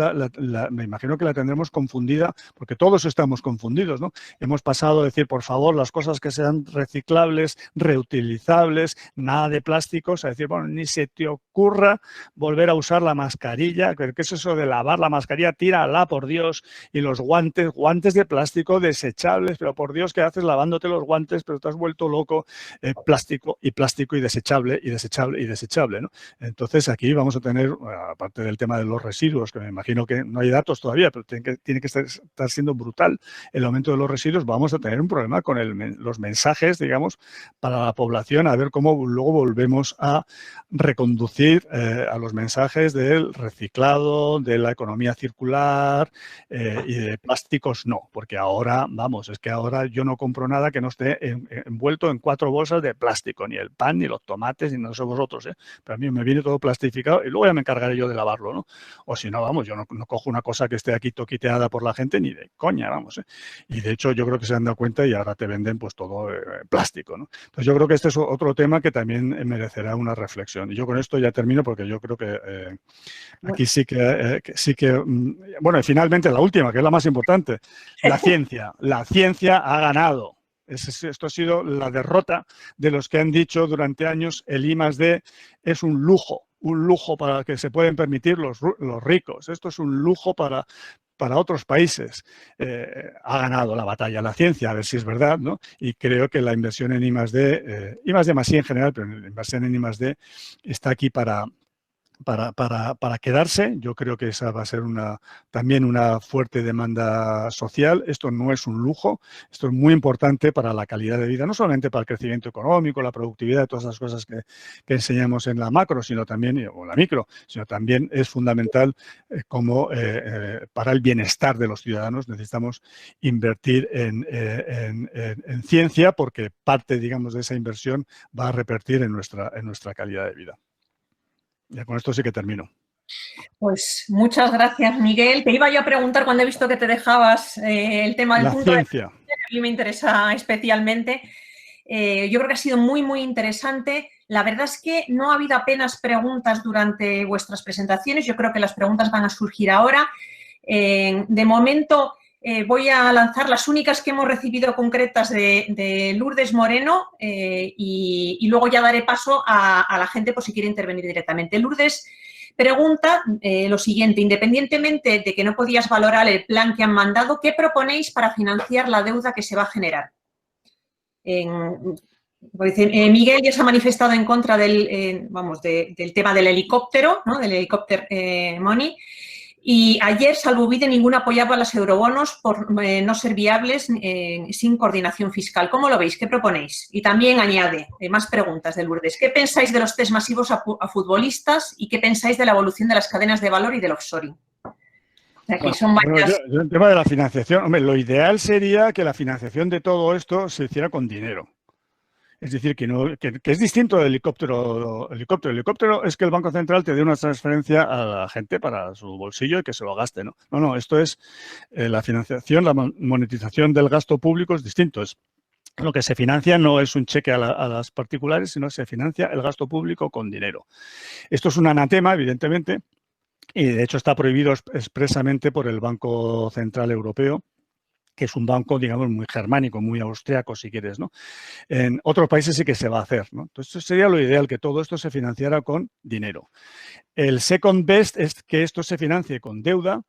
me imagino que la tendremos confundida, porque todos estamos confundidos, ¿no? Hemos pasado a decir, por favor, las cosas que sean reciclables, reutilizables, nada de plásticos, a decir, bueno, ni se te ocurra volver a usar la mascarilla. ¿Qué es eso de lavar la mascarilla? Tírala, por Dios. Y los guantes de plástico desechables, pero por Dios, ¿qué haces lavándote los guantes? Pero te has vuelto loco. Plástico y desechable y desechable y desechable, ¿no? Entonces aquí vamos a tener, aparte del tema de los residuos, que me imagino que no hay datos todavía, pero tiene que estar siendo brutal el aumento de los residuos, vamos a tener un problema con los mensajes, digamos, para la población, a ver cómo luego volvemos a reconducir a los mensajes del reciclado, de la economía circular y de plásticos no, porque ahora, vamos, es que ahora yo no compro nada que no esté envuelto en 4 bolsas de plástico, ni el pan, ni los tomates, ni no sé vosotros, ¿eh? Pero a mí me viene todo plastificado y luego ya me encargaré yo de lavarlo, ¿no? O si no, vamos, yo no cojo una cosa que esté aquí toquiteada por la gente ni de coña, vamos, ¿eh? Y de hecho yo creo que se han dado cuenta y ahora te venden pues todo plástico, ¿no? Entonces yo creo que este es otro tema que también merecerá una reflexión. Y yo con esto ya termino porque yo creo que aquí sí que bueno, y finalmente la última, que es la más importante, la ciencia. La ciencia ha ganado. Esto ha sido la derrota de los que han dicho durante años el I+D es un lujo para que se pueden permitir los ricos. Esto es un lujo para otros países. Ha ganado la batalla la ciencia, a ver si es verdad, ¿no? Y creo que la inversión en I+D, I+D+I en general, pero la inversión en I+D está aquí para quedarse. Yo creo que esa va a ser también una fuerte demanda social. Esto no es un lujo, esto es muy importante para la calidad de vida, no solamente para el crecimiento económico, la productividad, todas las cosas que enseñamos en la macro, sino también, o la micro, sino también es fundamental como para el bienestar de los ciudadanos. Necesitamos invertir en ciencia porque parte, digamos, de esa inversión va a repercutir en nuestra calidad de vida. Ya con esto sí que termino. Pues muchas gracias, Miguel. Te iba yo a preguntar cuando he visto que te dejabas el tema del punto de vista, a mí me interesa especialmente. Yo creo que ha sido muy, muy interesante. La verdad es que no ha habido apenas preguntas durante vuestras presentaciones. Yo creo que las preguntas van a surgir ahora. De momento, voy a lanzar las únicas que hemos recibido concretas de Lourdes Moreno y luego ya daré paso a la gente por si quiere intervenir directamente. Lourdes pregunta lo siguiente: independientemente de que no podías valorar el plan que han mandado, ¿qué proponéis para financiar la deuda que se va a generar? Miguel ya se ha manifestado en contra del tema del helicóptero, ¿no? Del helicóptero money. Y ayer Salvovide ninguno apoyaba a los eurobonos por no ser viables sin coordinación fiscal. ¿Cómo lo veis? ¿Qué proponéis? Y también añade más preguntas de Lourdes. ¿Qué pensáis de los test masivos a futbolistas y qué pensáis de la evolución de las cadenas de valor y del offshoring? O sea, que son varias... yo el tema de la financiación, hombre, lo ideal sería que la financiación de todo esto se hiciera con dinero. Es decir, que es distinto del helicóptero. El helicóptero es que el Banco Central te dé una transferencia a la gente para su bolsillo y que se lo gaste, ¿no? No, esto es la financiación, la monetización del gasto público es distinto. Lo que se financia no es un cheque a las particulares, sino se financia el gasto público con dinero. Esto es un anatema, evidentemente, y de hecho está prohibido expresamente por el Banco Central Europeo, que es un banco, digamos, muy germánico, muy austriaco, si quieres, ¿no? En otros países sí que se va a hacer, ¿no? Entonces, sería lo ideal que todo esto se financiara con dinero. El second best es que esto se financie con deuda,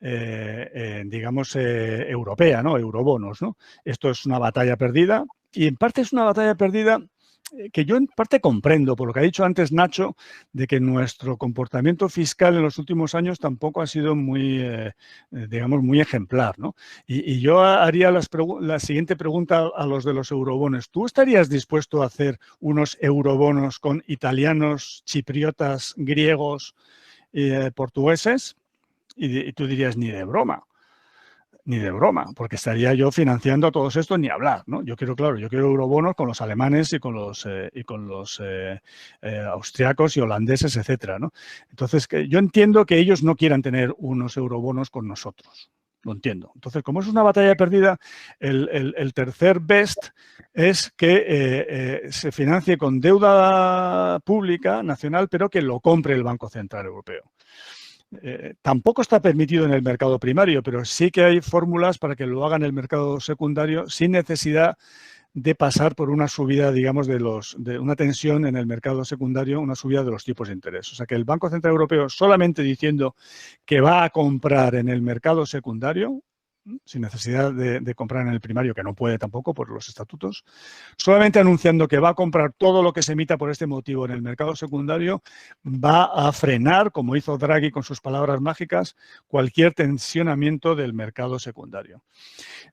digamos, europea, ¿no? Eurobonos, ¿no? Esto es una batalla perdida y en parte es una batalla perdida que yo en parte comprendo, por lo que ha dicho antes Nacho, de que nuestro comportamiento fiscal en los últimos años tampoco ha sido muy, digamos, muy ejemplar, ¿no? Y yo haría la siguiente pregunta a los de los eurobonos. ¿Tú estarías dispuesto a hacer unos eurobonos con italianos, chipriotas, griegos, portugueses? Y tú dirías, ni de broma. Ni de broma, porque estaría yo financiando a todos estos ni hablar, ¿no? Yo quiero eurobonos con los alemanes y con los austriacos y holandeses, etcétera, ¿no? Entonces, yo entiendo que ellos no quieran tener unos eurobonos con nosotros. Lo entiendo. Entonces, como es una batalla perdida, el tercer best es que se financie con deuda pública nacional, pero que lo compre el Banco Central Europeo. Tampoco está permitido en el mercado primario, pero sí que hay fórmulas para que lo haga en el mercado secundario sin necesidad de pasar por una subida, digamos, de una tensión en el mercado secundario, una subida de los tipos de interés. O sea, que el Banco Central Europeo solamente diciendo que va a comprar en el mercado secundario, sin necesidad de comprar en el primario, que no puede tampoco por los estatutos, solamente anunciando que va a comprar todo lo que se emita por este motivo en el mercado secundario, va a frenar, como hizo Draghi con sus palabras mágicas, cualquier tensionamiento del mercado secundario.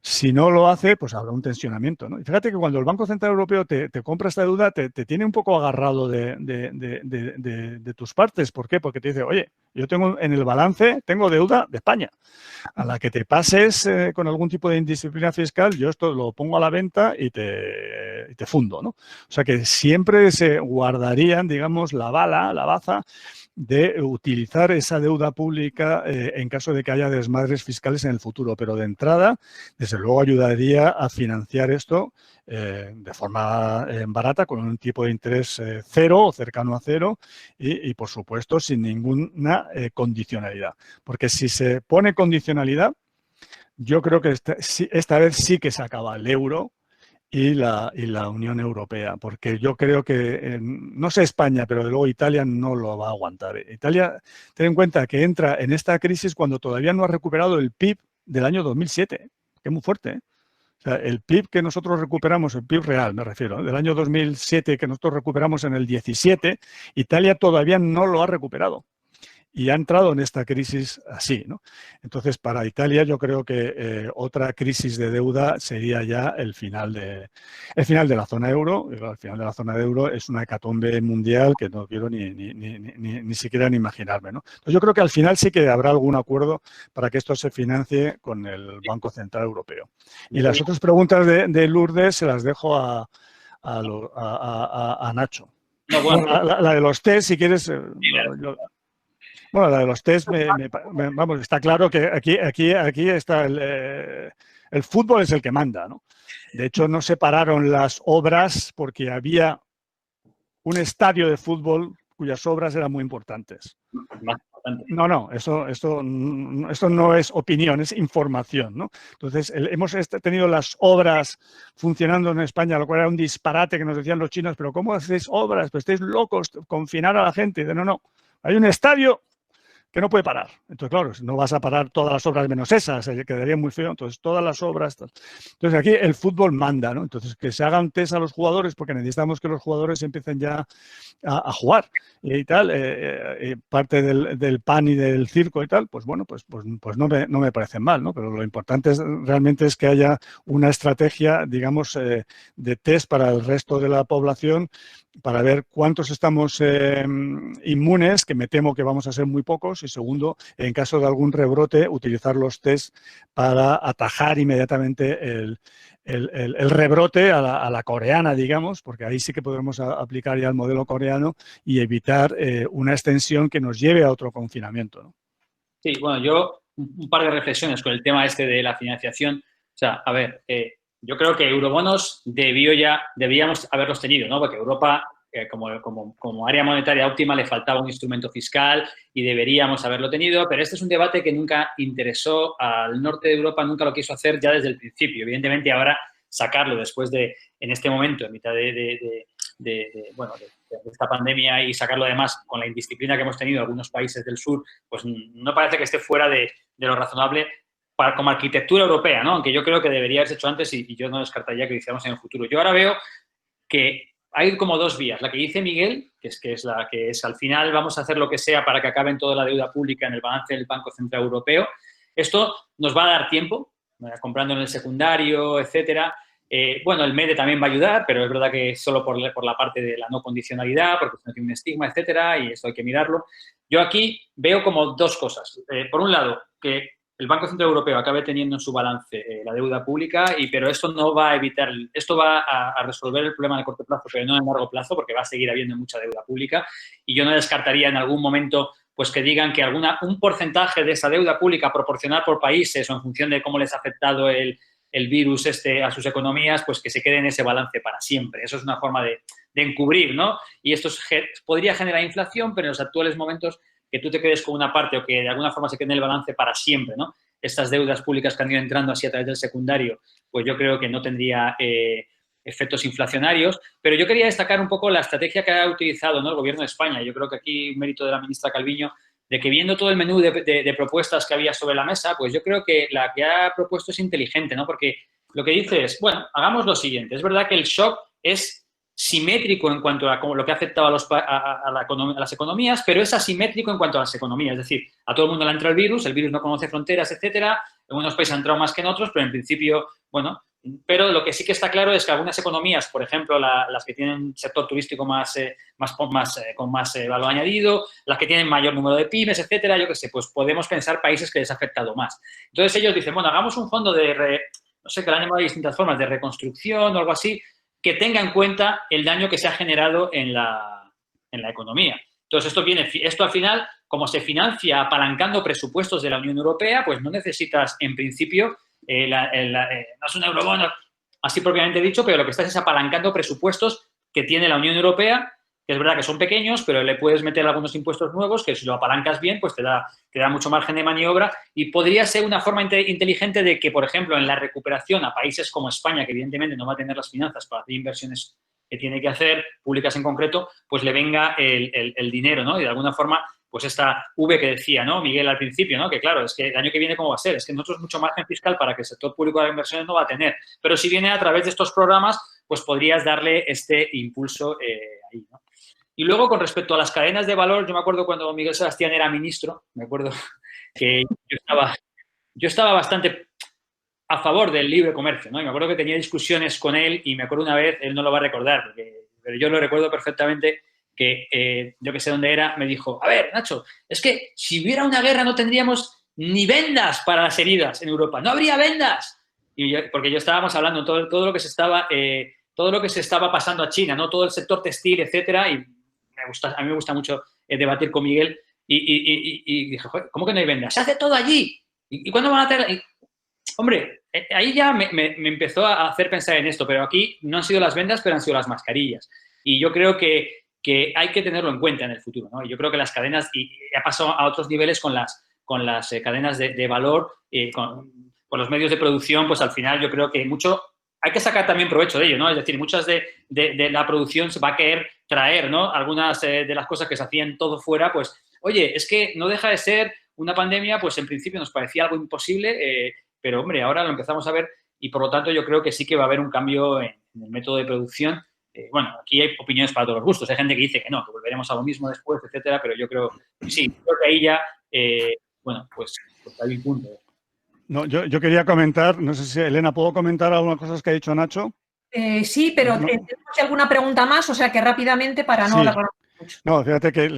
Si no lo hace, pues habrá un tensionamiento, ¿no? Y fíjate que cuando el Banco Central Europeo te compra esta deuda, te tiene un poco agarrado de tus partes. ¿Por qué? Porque te dice, oye, yo tengo en el balance, tengo deuda de España. A la que te pases con algún tipo de indisciplina fiscal, yo esto lo pongo a la venta y te fundo, ¿no? O sea que siempre se guardarían, digamos, la baza de utilizar esa deuda pública en caso de que haya desmadres fiscales en el futuro. Pero de entrada, desde luego, ayudaría a financiar esto de forma barata, con un tipo de interés cero o cercano a cero y, por supuesto, sin ninguna condicionalidad. Porque si se pone condicionalidad, yo creo que esta vez sí que se acaba el euro y la Unión Europea, porque yo creo que, no sé España, pero de luego Italia no lo va a aguantar. Italia, ten en cuenta que entra en esta crisis cuando todavía no ha recuperado el PIB del año 2007, que es muy fuerte, ¿eh? O sea, el PIB que nosotros recuperamos, el PIB real me refiero, del año 2007 que nosotros recuperamos en el 17, Italia todavía no lo ha recuperado. Y ha entrado en esta crisis así, ¿no? Entonces, para Italia yo creo que otra crisis de deuda sería ya el final de la zona euro. El final de la zona de euro es una hecatombe mundial que no quiero ni siquiera ni imaginarme, ¿no? Entonces, yo creo que al final sí que habrá algún acuerdo para que esto se financie con el Banco Central Europeo. Y las otras preguntas de Lourdes se las dejo a Nacho. No, bueno, la de los test, si quieres... Bueno, la de los test, vamos, está claro que aquí está el fútbol es el que manda, ¿no? De hecho, no separaron las obras porque había un estadio de fútbol cuyas obras eran muy importantes. No, esto no es opinión, es información, ¿no? Entonces, hemos tenido las obras funcionando en España, lo cual era un disparate que nos decían los chinos, pero ¿cómo hacéis obras? Pues estáis locos, confinar a la gente. No, hay un estadio que no puede parar. Entonces, claro, no vas a parar todas las obras menos esas, quedaría muy feo. Entonces, todas las obras... Entonces, aquí el fútbol manda, ¿no? Entonces, que se hagan test a los jugadores porque necesitamos que los jugadores empiecen ya a jugar y tal. Parte del pan y del circo y tal, pues bueno, pues no me parece mal, ¿no? Pero lo importante realmente es que haya una estrategia, digamos, de test para el resto de la población para ver cuántos estamos inmunes, que me temo que vamos a ser muy pocos, y segundo, en caso de algún rebrote, utilizar los test para atajar inmediatamente el rebrote a la coreana, digamos, porque ahí sí que podremos aplicar ya el modelo coreano y evitar una extensión que nos lleve a otro confinamiento, ¿no? Sí, bueno, yo un par de reflexiones con el tema este de la financiación. O sea, a ver, yo creo que eurobonos debíamos haberlos tenido, ¿no? Porque Europa, como área monetaria óptima, le faltaba un instrumento fiscal y deberíamos haberlo tenido, pero este es un debate que nunca interesó al norte de Europa, nunca lo quiso hacer ya desde el principio. Evidentemente, ahora sacarlo después en este momento, en mitad de esta pandemia, y sacarlo además con la indisciplina que hemos tenido en algunos países del sur, pues no parece que esté fuera de lo razonable como arquitectura europea, ¿no? Aunque yo creo que debería haberse hecho antes y yo no descartaría que lo hiciéramos en el futuro. Yo ahora veo que hay como dos vías. La que dice Miguel, que es al final vamos a hacer lo que sea para que acaben toda la deuda pública en el balance del Banco Central Europeo. Esto nos va a dar tiempo, comprando en el secundario, etcétera. Bueno, el MEDE también va a ayudar, pero es verdad que solo por la parte de la no condicionalidad, porque no tiene un estigma, etcétera, y eso hay que mirarlo. Yo aquí veo como dos cosas. Por un lado, que el Banco Central Europeo acabe teniendo en su balance la deuda pública, pero esto no va a evitar, esto va a resolver el problema de corto plazo, pero no en largo plazo, porque va a seguir habiendo mucha deuda pública, y yo no descartaría en algún momento pues que digan que un porcentaje de esa deuda pública proporcional por países o en función de cómo les ha afectado el virus a sus economías, pues que se quede en ese balance para siempre. Eso es una forma de encubrir, ¿no? Y esto podría generar inflación, pero en los actuales momentos que tú te quedes con una parte o que de alguna forma se quede en el balance para siempre, ¿no? Estas deudas públicas que han ido entrando así a través del secundario, pues yo creo que no tendría efectos inflacionarios. Pero yo quería destacar un poco la estrategia que ha utilizado, ¿no?, el Gobierno de España. Yo creo que aquí un mérito de la ministra Calviño, de que viendo todo el menú de propuestas que había sobre la mesa, pues yo creo que la que ha propuesto es inteligente, ¿no? Porque lo que dice es, bueno, hagamos lo siguiente. Es verdad que el shock es simétrico en cuanto a lo que ha afectado a las economías, pero es asimétrico en cuanto a las economías. Es decir, a todo el mundo le entra el virus no conoce fronteras, etcétera. En unos países ha entrado más que en otros, pero en principio, bueno, pero lo que sí que está claro es que algunas economías, por ejemplo, las que tienen sector turístico con más valor añadido, las que tienen mayor número de pymes, etcétera, yo qué sé, pues podemos pensar países que les ha afectado más. Entonces ellos dicen, bueno, hagamos un fondo no sé, que lo han llamado de distintas formas, de reconstrucción o algo así, que tenga en cuenta el daño que se ha generado en la economía. Entonces, esto al final, como se financia apalancando presupuestos de la Unión Europea, pues no necesitas, en principio, no es un eurobono así propiamente dicho, pero lo que estás es apalancando presupuestos que tiene la Unión Europea, que es verdad que son pequeños, pero le puedes meter algunos impuestos nuevos que si lo apalancas bien, pues te da mucho margen de maniobra y podría ser una forma inteligente de que, por ejemplo, en la recuperación a países como España, que evidentemente no va a tener las finanzas para hacer inversiones que tiene que hacer, públicas en concreto, pues le venga el dinero, ¿no? Y de alguna forma, pues esta V que decía, ¿no?, Miguel al principio, ¿no?, que claro, es que el año que viene, ¿cómo va a ser? Es que nosotros mucho margen fiscal para que el sector público de inversiones no va a tener. Pero si viene a través de estos programas, pues podrías darle este impulso ahí, ¿no? Y luego, con respecto a las cadenas de valor, yo me acuerdo cuando Miguel Sebastián era ministro, me acuerdo que yo estaba bastante a favor del libre comercio, ¿no? Y me acuerdo que tenía discusiones con él y me acuerdo una vez, él no lo va a recordar, pero yo lo recuerdo perfectamente, que yo que sé dónde era, me dijo, a ver, Nacho, es que si hubiera una guerra no tendríamos ni vendas para las heridas en Europa, no habría vendas. Porque yo estábamos hablando todo lo que se estaba pasando a China, ¿no?, todo el sector textil, etcétera, y a mí me gusta mucho debatir con Miguel y dije, joder, ¿cómo que no hay vendas? Se hace todo allí. ¿Y cuándo van a tener? Hombre, ahí ya me empezó a hacer pensar en esto, pero aquí no han sido las vendas, pero han sido las mascarillas. Y yo creo que hay que tenerlo en cuenta en el futuro, ¿no? Y yo creo que las cadenas, y ha pasado a otros niveles con las cadenas de valor, con los medios de producción, pues al final yo creo que hay que sacar también provecho de ello, ¿no? Es decir, muchas de la producción se va a querer traer, ¿no? Algunas de las cosas que se hacían todo fuera, pues, oye, es que no deja de ser una pandemia, pues en principio nos parecía algo imposible, pero, hombre, ahora lo empezamos a ver y, por lo tanto, yo creo que sí que va a haber un cambio en el método de producción. Bueno, aquí hay opiniones para todos los gustos. Hay gente que dice que no, que volveremos a lo mismo después, etcétera, pero yo creo que sí. Creo que ahí ya, bueno, pues hay un punto. No, yo quería comentar, no sé si, Elena, ¿puedo comentar algunas cosas que ha dicho Nacho? Sí, pero ¿tenemos alguna pregunta más? O sea, que rápidamente para no alargar mucho. No, fíjate que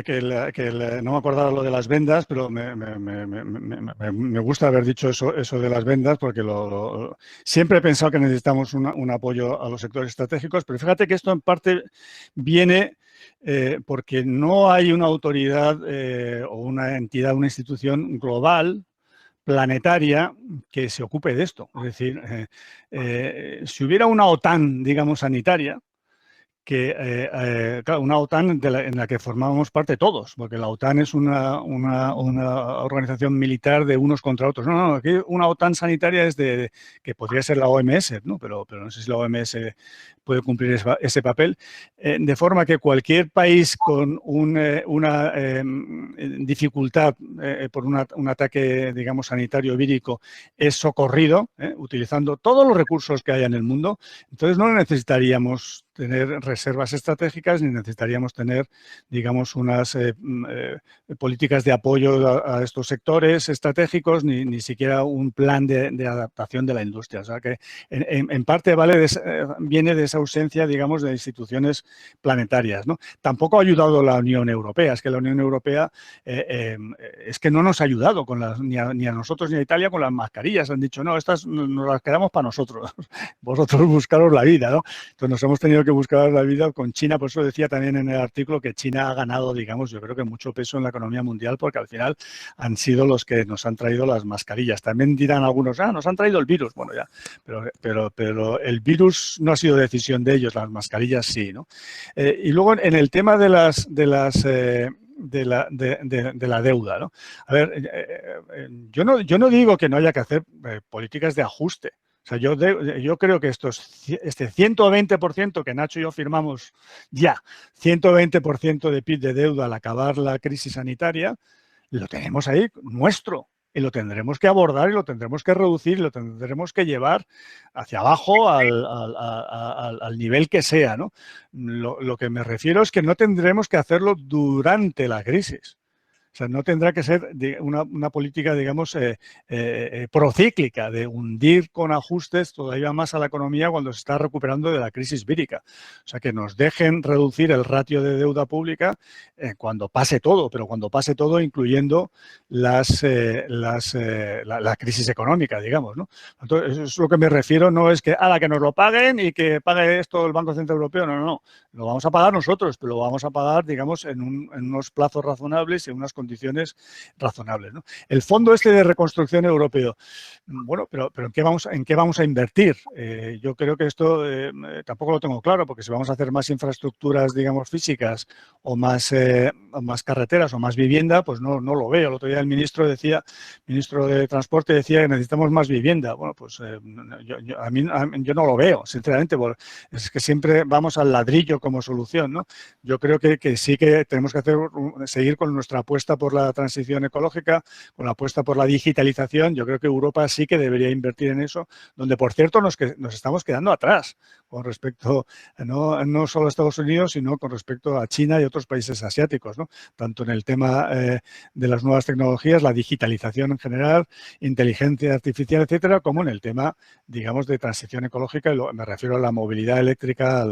no me acordaba lo de las vendas, pero me gusta haber dicho eso de las vendas porque siempre he pensado que necesitamos un apoyo a los sectores estratégicos, pero fíjate que esto en parte viene porque no hay una autoridad o una entidad, una institución global, planetaria, que se ocupe de esto. Es decir, si hubiera una OTAN, digamos, sanitaria, claro, una OTAN en la que formábamos parte todos, porque la OTAN es una organización militar de unos contra otros. No, aquí una OTAN sanitaria es que podría ser la OMS, ¿no? Pero no sé si la OMS puede cumplir ese papel, de forma que cualquier país con una dificultad por un ataque, digamos, sanitario vírico es socorrido, utilizando todos los recursos que haya en el mundo. Entonces no necesitaríamos tener reservas estratégicas ni necesitaríamos tener, digamos, unas políticas de apoyo a estos sectores estratégicos ni siquiera un plan de adaptación de la industria. O sea que en parte viene de esa ausencia, digamos, de instituciones planetarias, ¿no? Tampoco ha ayudado la Unión Europea. Es que la Unión Europea es que no nos ha ayudado ni a nosotros ni a Italia con las mascarillas. Han dicho, no, estas nos las quedamos para nosotros. Vosotros buscaros la vida, ¿no? Entonces nos hemos tenido que buscabas la vida con China. Por eso decía también en el artículo que China ha ganado, digamos, yo creo que mucho peso en la economía mundial, porque al final han sido los que nos han traído las mascarillas. También dirán algunos, nos han traído el virus. Bueno, ya, pero el virus no ha sido decisión de ellos, las mascarillas sí, ¿no? Y luego en el tema de la deuda, ¿no? A ver, yo no digo que no haya que hacer políticas de ajuste. O sea, yo creo que este 120% que Nacho y yo firmamos ya, 120% de PIB de deuda al acabar la crisis sanitaria, lo tenemos ahí nuestro. Y lo tendremos que abordar y lo tendremos que reducir y lo tendremos que llevar hacia abajo al nivel que sea, ¿no? Lo que me refiero es que no tendremos que hacerlo durante la crisis. O sea, no tendrá que ser una política, digamos, procíclica, de hundir con ajustes todavía más a la economía cuando se está recuperando de la crisis vírica. O sea, que nos dejen reducir el ratio de deuda pública cuando pase todo, pero cuando pase todo incluyendo la crisis económica, digamos, ¿no? Entonces, eso es lo que me refiero, no es que que nos lo paguen y que pague esto el Banco Central Europeo, no. Lo vamos a pagar nosotros, pero lo vamos a pagar, digamos, en unos plazos razonables y en unas condiciones razonables, ¿no? El fondo de reconstrucción europeo, bueno, pero ¿en qué vamos a invertir? Yo creo que esto tampoco lo tengo claro, porque si vamos a hacer más infraestructuras, digamos, físicas o más carreteras o más vivienda, pues no lo veo. El otro día el ministro de Transporte decía que necesitamos más vivienda. Bueno, pues yo no lo veo, sinceramente, porque es que siempre vamos al ladrillo como solución, ¿no? Yo creo que sí que tenemos que seguir con nuestra apuesta por la transición ecológica, con la apuesta por la digitalización. Yo creo que Europa sí que debería invertir en eso, donde, por cierto, nos estamos quedando atrás con respecto, no solo a Estados Unidos, sino con respecto a China y otros países asiáticos, ¿no? Tanto en el tema de las nuevas tecnologías, la digitalización en general, inteligencia artificial, etcétera, como en el tema, digamos, de transición ecológica. Me refiero a la movilidad eléctrica,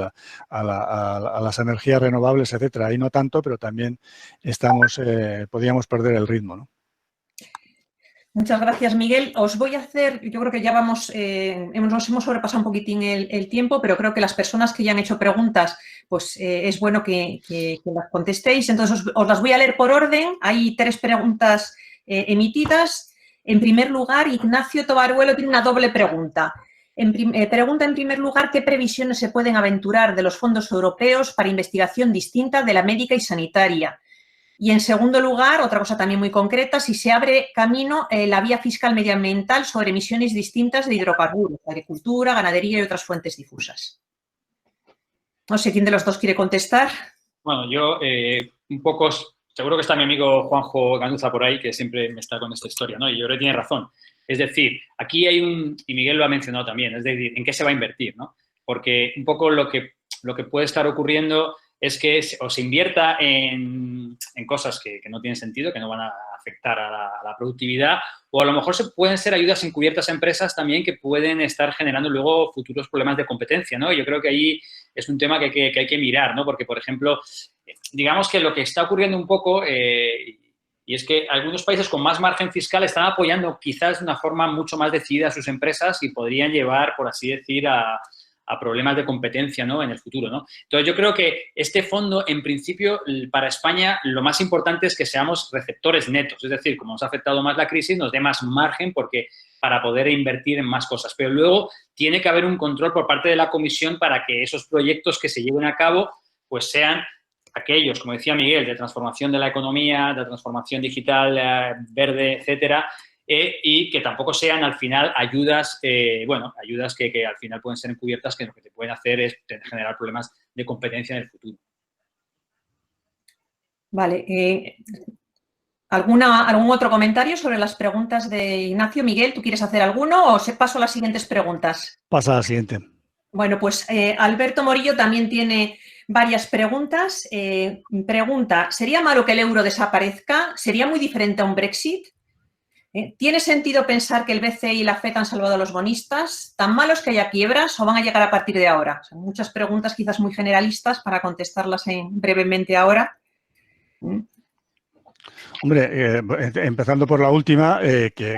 a las energías renovables, etcétera. Ahí no tanto, pero también podríamos perder el ritmo, ¿no? Muchas gracias, Miguel. Os voy a hacer, yo creo que ya nos hemos sobrepasado un poquitín el tiempo, pero creo que las personas que ya han hecho preguntas, pues es bueno que las contestéis. Entonces, os las voy a leer por orden. Hay 3 preguntas emitidas. En primer lugar, Ignacio Tobaruelo tiene una doble pregunta. Pregunta, en primer lugar, ¿qué previsiones se pueden aventurar de los fondos europeos para investigación distinta de la médica y sanitaria? Y, en segundo lugar, otra cosa también muy concreta, si se abre camino la vía fiscal medioambiental sobre emisiones distintas de hidrocarburos, agricultura, ganadería y otras fuentes difusas. No sé quién de los dos quiere contestar. Bueno, yo un poco, seguro que está mi amigo Juanjo Ganuza por ahí, que siempre me está con esta historia, ¿no? Y yo creo que tiene razón. Es decir, aquí hay y Miguel lo ha mencionado también, es decir, ¿en qué se va a invertir, ¿no? Porque un poco lo que puede estar ocurriendo es que o se invierta en cosas que no tienen sentido, que no van a afectar a la productividad, o a lo mejor pueden ser ayudas encubiertas a empresas también que pueden estar generando luego futuros problemas de competencia, ¿no? Yo creo que ahí es un tema que hay que mirar, ¿no? Porque, por ejemplo, digamos que lo que está ocurriendo un poco, y es que algunos países con más margen fiscal están apoyando quizás de una forma mucho más decidida a sus empresas y podrían llevar, por así decir, a problemas de competencia, ¿no?, en el futuro, ¿no? Entonces, yo creo que este fondo, en principio, para España, lo más importante es que seamos receptores netos. Es decir, como nos ha afectado más la crisis, nos dé más margen para poder invertir en más cosas. Pero luego tiene que haber un control por parte de la Comisión para que esos proyectos que se lleven a cabo pues sean aquellos, como decía Miguel, de transformación de la economía, de transformación digital, verde, etcétera, y que tampoco sean al final ayudas, ayudas que al final pueden ser encubiertas, que lo que te pueden hacer es generar problemas de competencia en el futuro. Vale. ¿Algún otro comentario sobre las preguntas de Ignacio? Miguel, ¿tú quieres hacer alguno o paso a las siguientes preguntas? Pasa a la siguiente. Bueno, pues Alberto Morillo también tiene varias preguntas. Pregunta, ¿sería malo que el euro desaparezca? ¿Sería muy diferente a un Brexit? ¿Tiene sentido pensar que el BCE y la FED han salvado a los bonistas? ¿Tan malos que haya quiebras o van a llegar a partir de ahora? Son muchas preguntas quizás muy generalistas para contestarlas brevemente ahora. Hombre, empezando por la última,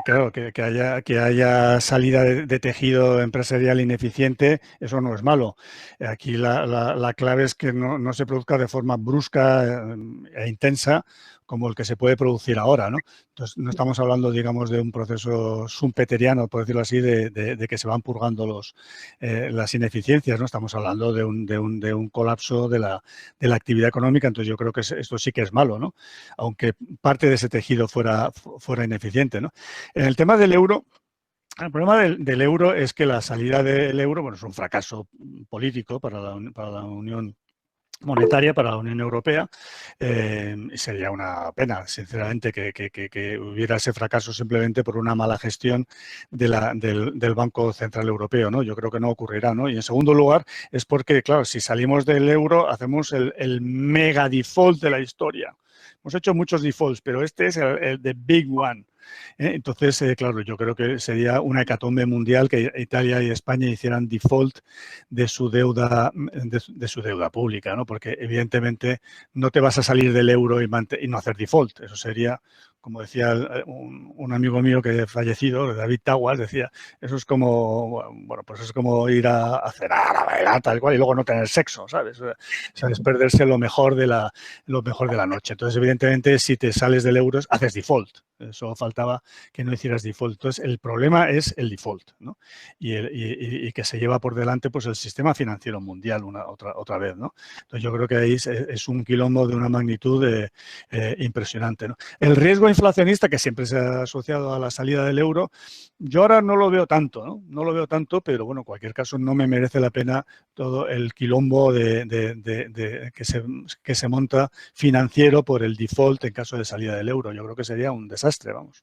claro, que haya salida de tejido empresarial ineficiente, eso no es malo. Aquí la clave es que no se produzca de forma brusca e intensa como el que se puede producir ahora, ¿no? Entonces, no estamos hablando, digamos, de un proceso schumpeteriano, por decirlo así, de que se van purgando las ineficiencias, ¿no? Estamos hablando de un colapso de la actividad económica, entonces yo creo que esto sí que es malo, ¿no? Aunque parte de ese tejido fuera ineficiente, ¿no? En el tema del euro, el problema del euro es que la salida del euro, bueno, es un fracaso político para la Unión monetaria, para la Unión Europea. Sería una pena, sinceramente, que hubiera ese fracaso simplemente por una mala gestión del Banco Central Europeo, ¿no? Yo creo que no ocurrirá, ¿no? Y en segundo lugar es porque, claro, si salimos del euro hacemos el mega default de la historia. Hemos hecho muchos defaults, pero este es el the big one. Entonces, claro, yo creo que sería una hecatombe mundial que Italia y España hicieran default de su deuda pública, ¿no? Porque evidentemente no te vas a salir del euro y no hacer default. Eso sería, como decía un amigo mío que fallecido, David Taguas, decía, eso es como, bueno, pues es como ir a cenar, a bailar, tal cual, y luego no tener sexo, ¿sabes? O sea, es perderse lo mejor de la noche. Entonces, evidentemente, si te sales del euro, haces default. Solo faltaba que no hicieras default. Entonces, el problema es el default, ¿no? Y que se lleva por delante pues el sistema financiero mundial otra vez, ¿no? Entonces, yo creo que ahí es un quilombo de una magnitud impresionante, ¿no? El riesgo inflacionista, que siempre se ha asociado a la salida del euro, yo ahora no lo veo tanto, ¿no? No lo veo tanto, pero bueno, en cualquier caso no me merece la pena todo el quilombo que se monta financiero por el default en caso de salida del euro. Yo creo que sería un desastre, vamos.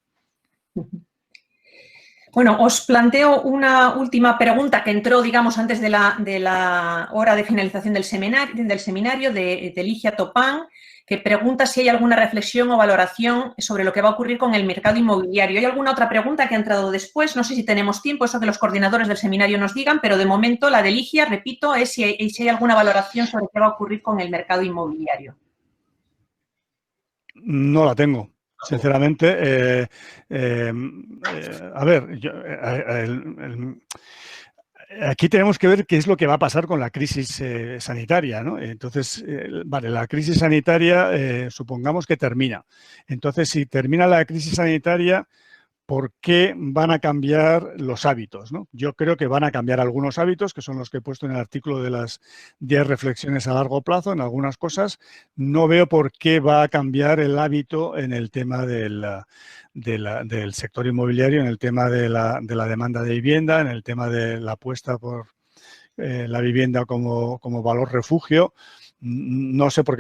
Bueno, os planteo una última pregunta que entró, digamos, antes de la hora de finalización del seminario de Ligia Topán, que pregunta si hay alguna reflexión o valoración sobre lo que va a ocurrir con el mercado inmobiliario. ¿Hay alguna otra pregunta que ha entrado después? No sé si tenemos tiempo, eso que los coordinadores del seminario nos digan, pero de momento la de Ligia, repito, es si hay alguna valoración sobre qué va a ocurrir con el mercado inmobiliario. No la tengo. Sinceramente, a ver, aquí tenemos que ver qué es lo que va a pasar con la crisis sanitaria, ¿no? Entonces, vale, la crisis sanitaria supongamos que termina. Entonces, si termina la crisis sanitaria, ¿por qué van a cambiar los hábitos, ¿no? Yo creo que van a cambiar algunos hábitos, que son los que he puesto en el artículo de las 10 reflexiones a largo plazo, en algunas cosas. No veo por qué va a cambiar el hábito en el tema del sector inmobiliario, en el tema de la demanda de vivienda, en el tema de la apuesta por la vivienda como valor refugio. No sé por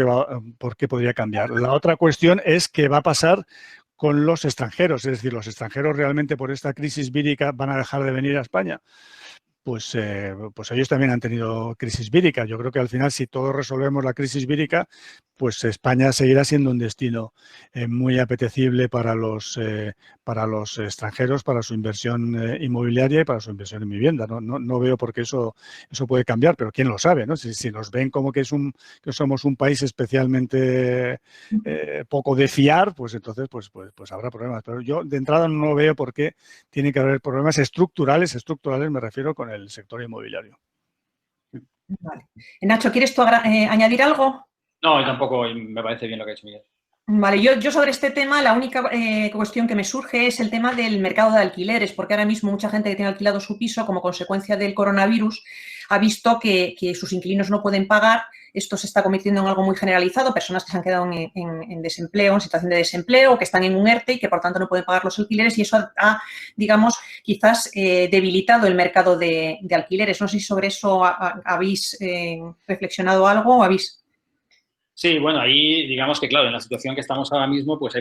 qué podría cambiar. La otra cuestión es qué va a pasar con los extranjeros, es decir, los extranjeros realmente por esta crisis vírica van a dejar de venir a España. Pues ellos también han tenido crisis vírica. Yo creo que al final, si todos resolvemos la crisis vírica, pues España seguirá siendo un destino muy apetecible para los extranjeros, para su inversión inmobiliaria y para su inversión en vivienda. No veo por qué eso puede cambiar, pero quién lo sabe, ¿no? Si nos ven como que somos un país especialmente poco de fiar, pues entonces pues habrá problemas. Pero yo de entrada no veo por qué tiene que haber problemas estructurales me refiero con el sector inmobiliario. Vale. Nacho, ¿quieres tú añadir algo? No, tampoco me parece bien lo que ha hecho Miguel. Vale, yo sobre este tema la única cuestión que me surge es el tema del mercado de alquileres, porque ahora mismo mucha gente que tiene alquilado su piso como consecuencia del coronavirus ha visto que sus inquilinos no pueden pagar. Esto se está convirtiendo en algo muy generalizado, personas que se han quedado en desempleo, en situación de desempleo, que están en un ERTE y que por tanto no pueden pagar los alquileres, y eso ha digamos, quizás debilitado el mercado de alquileres. No sé si sobre eso habéis reflexionado algo o habéis... Sí, bueno, ahí digamos que, claro, en la situación que estamos ahora mismo, pues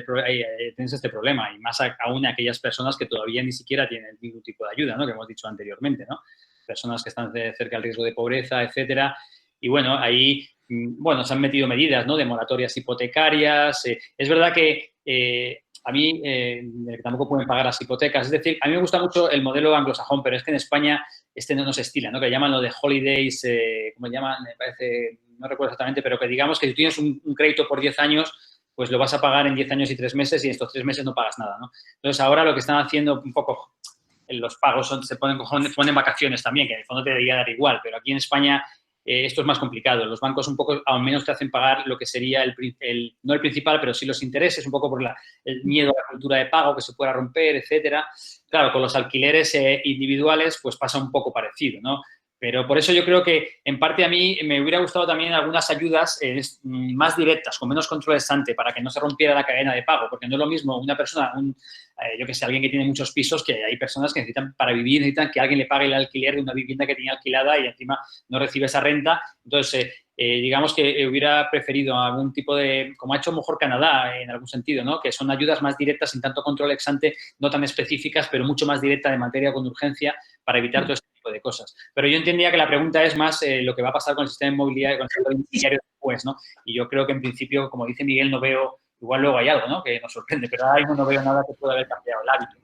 tienes este problema, y más aún aquellas personas que todavía ni siquiera tienen ningún tipo de ayuda, ¿no? Que hemos dicho anteriormente, ¿no? Personas que están cerca del riesgo de pobreza, etcétera. Y bueno, ahí, bueno, se han metido medidas, ¿no? De moratorias hipotecarias. Es verdad que a mí tampoco pueden pagar las hipotecas. Es decir, a mí me gusta mucho el modelo anglosajón, pero es que en España no se estila, ¿no? Que llaman lo de holidays, ¿cómo llaman? Me parece... no recuerdo exactamente, pero que digamos que si tienes un crédito por 10 años, pues lo vas a pagar en 10 años y 3 meses y en estos 3 meses no pagas nada, ¿no? Entonces, ahora lo que están haciendo un poco, los pagos se ponen vacaciones también, que en el fondo te debería dar igual, pero aquí en España esto es más complicado. Los bancos un poco, al menos te hacen pagar lo que sería no el principal, pero sí los intereses, un poco por el miedo a la cultura de pago que se pueda romper, etcétera. Claro, con los alquileres individuales, pues pasa un poco parecido, ¿no? Pero por eso yo creo que, en parte, a mí me hubiera gustado también algunas ayudas más directas, con menos control ex ante, para que no se rompiera la cadena de pago, porque no es lo mismo una persona, yo que sé, alguien que tiene muchos pisos, que hay personas que necesitan, para vivir, necesitan que alguien le pague el alquiler de una vivienda que tenía alquilada y encima no recibe esa renta. Entonces, digamos que hubiera preferido algún tipo de, como ha hecho mejor Canadá en algún sentido, ¿no? Que son ayudas más directas, sin tanto control ex ante, no tan específicas, pero mucho más directa de materia con urgencia para evitar todo este tipo de cosas. Pero yo entendía que la pregunta es más lo que va a pasar con el sistema inmobiliario, con el sector inmobiliario después, ¿no? Y yo creo que, en principio, como dice Miguel, no veo, igual luego hay algo, ¿no? Que nos sorprende, pero ahora mismo no veo nada que pueda haber cambiado el hábito.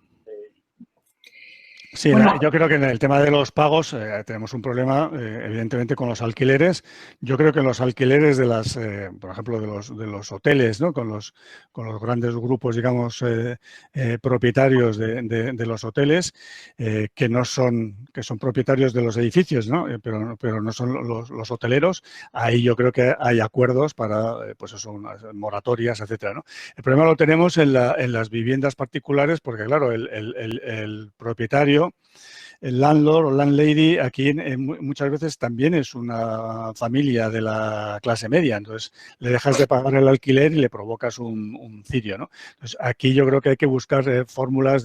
Sí, Bueno. yo creo que en el tema de los pagos tenemos un problema, evidentemente, con los alquileres. Yo creo que los alquileres de por ejemplo, de los hoteles, ¿no? Con los grandes grupos, digamos, propietarios de los hoteles, que son propietarios de los edificios, ¿no? Pero no son los hoteleros. Ahí yo creo que hay acuerdos para, pues eso, unas moratorias, etcétera, ¿no? El problema lo tenemos en las viviendas particulares, porque, claro, el propietario, el landlord o landlady, aquí muchas veces también es una familia de la clase media. Entonces, le dejas de pagar el alquiler y le provocas un cirio, ¿no? Entonces, aquí yo creo que hay que buscar fórmulas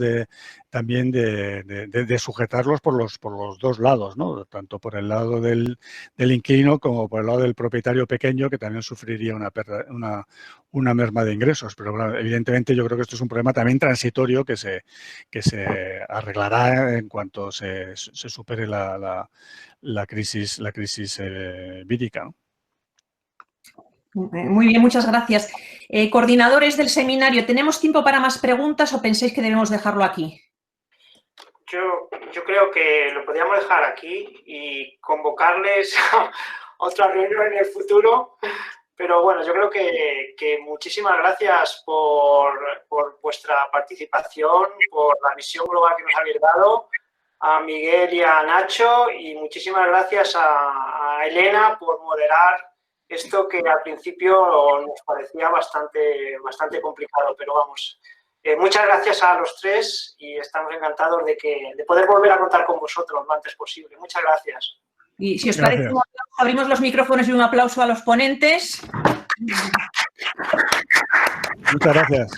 también de sujetarlos por los dos lados, ¿no? Tanto por el lado del inquilino como por el lado del propietario pequeño, que también sufriría una merma de ingresos. Pero, claro, evidentemente, yo creo que esto es un problema también transitorio que se arreglará en cuanto se supere la crisis vírica, ¿no? Muy bien, muchas gracias. Coordinadores del seminario, ¿tenemos tiempo para más preguntas o pensáis que debemos dejarlo aquí? Yo creo que lo podríamos dejar aquí y convocarles a otra reunión en el futuro. Pero bueno, yo creo que muchísimas gracias por vuestra participación, por la visión global que nos habéis dado, a Miguel y a Nacho, y muchísimas gracias a Elena por moderar esto que al principio nos parecía bastante complicado, pero vamos. Muchas gracias a los tres y estamos encantados de poder volver a contar con vosotros lo antes posible. Muchas gracias. Y si os parece, abrimos los micrófonos y un aplauso a los ponentes. Muchas gracias.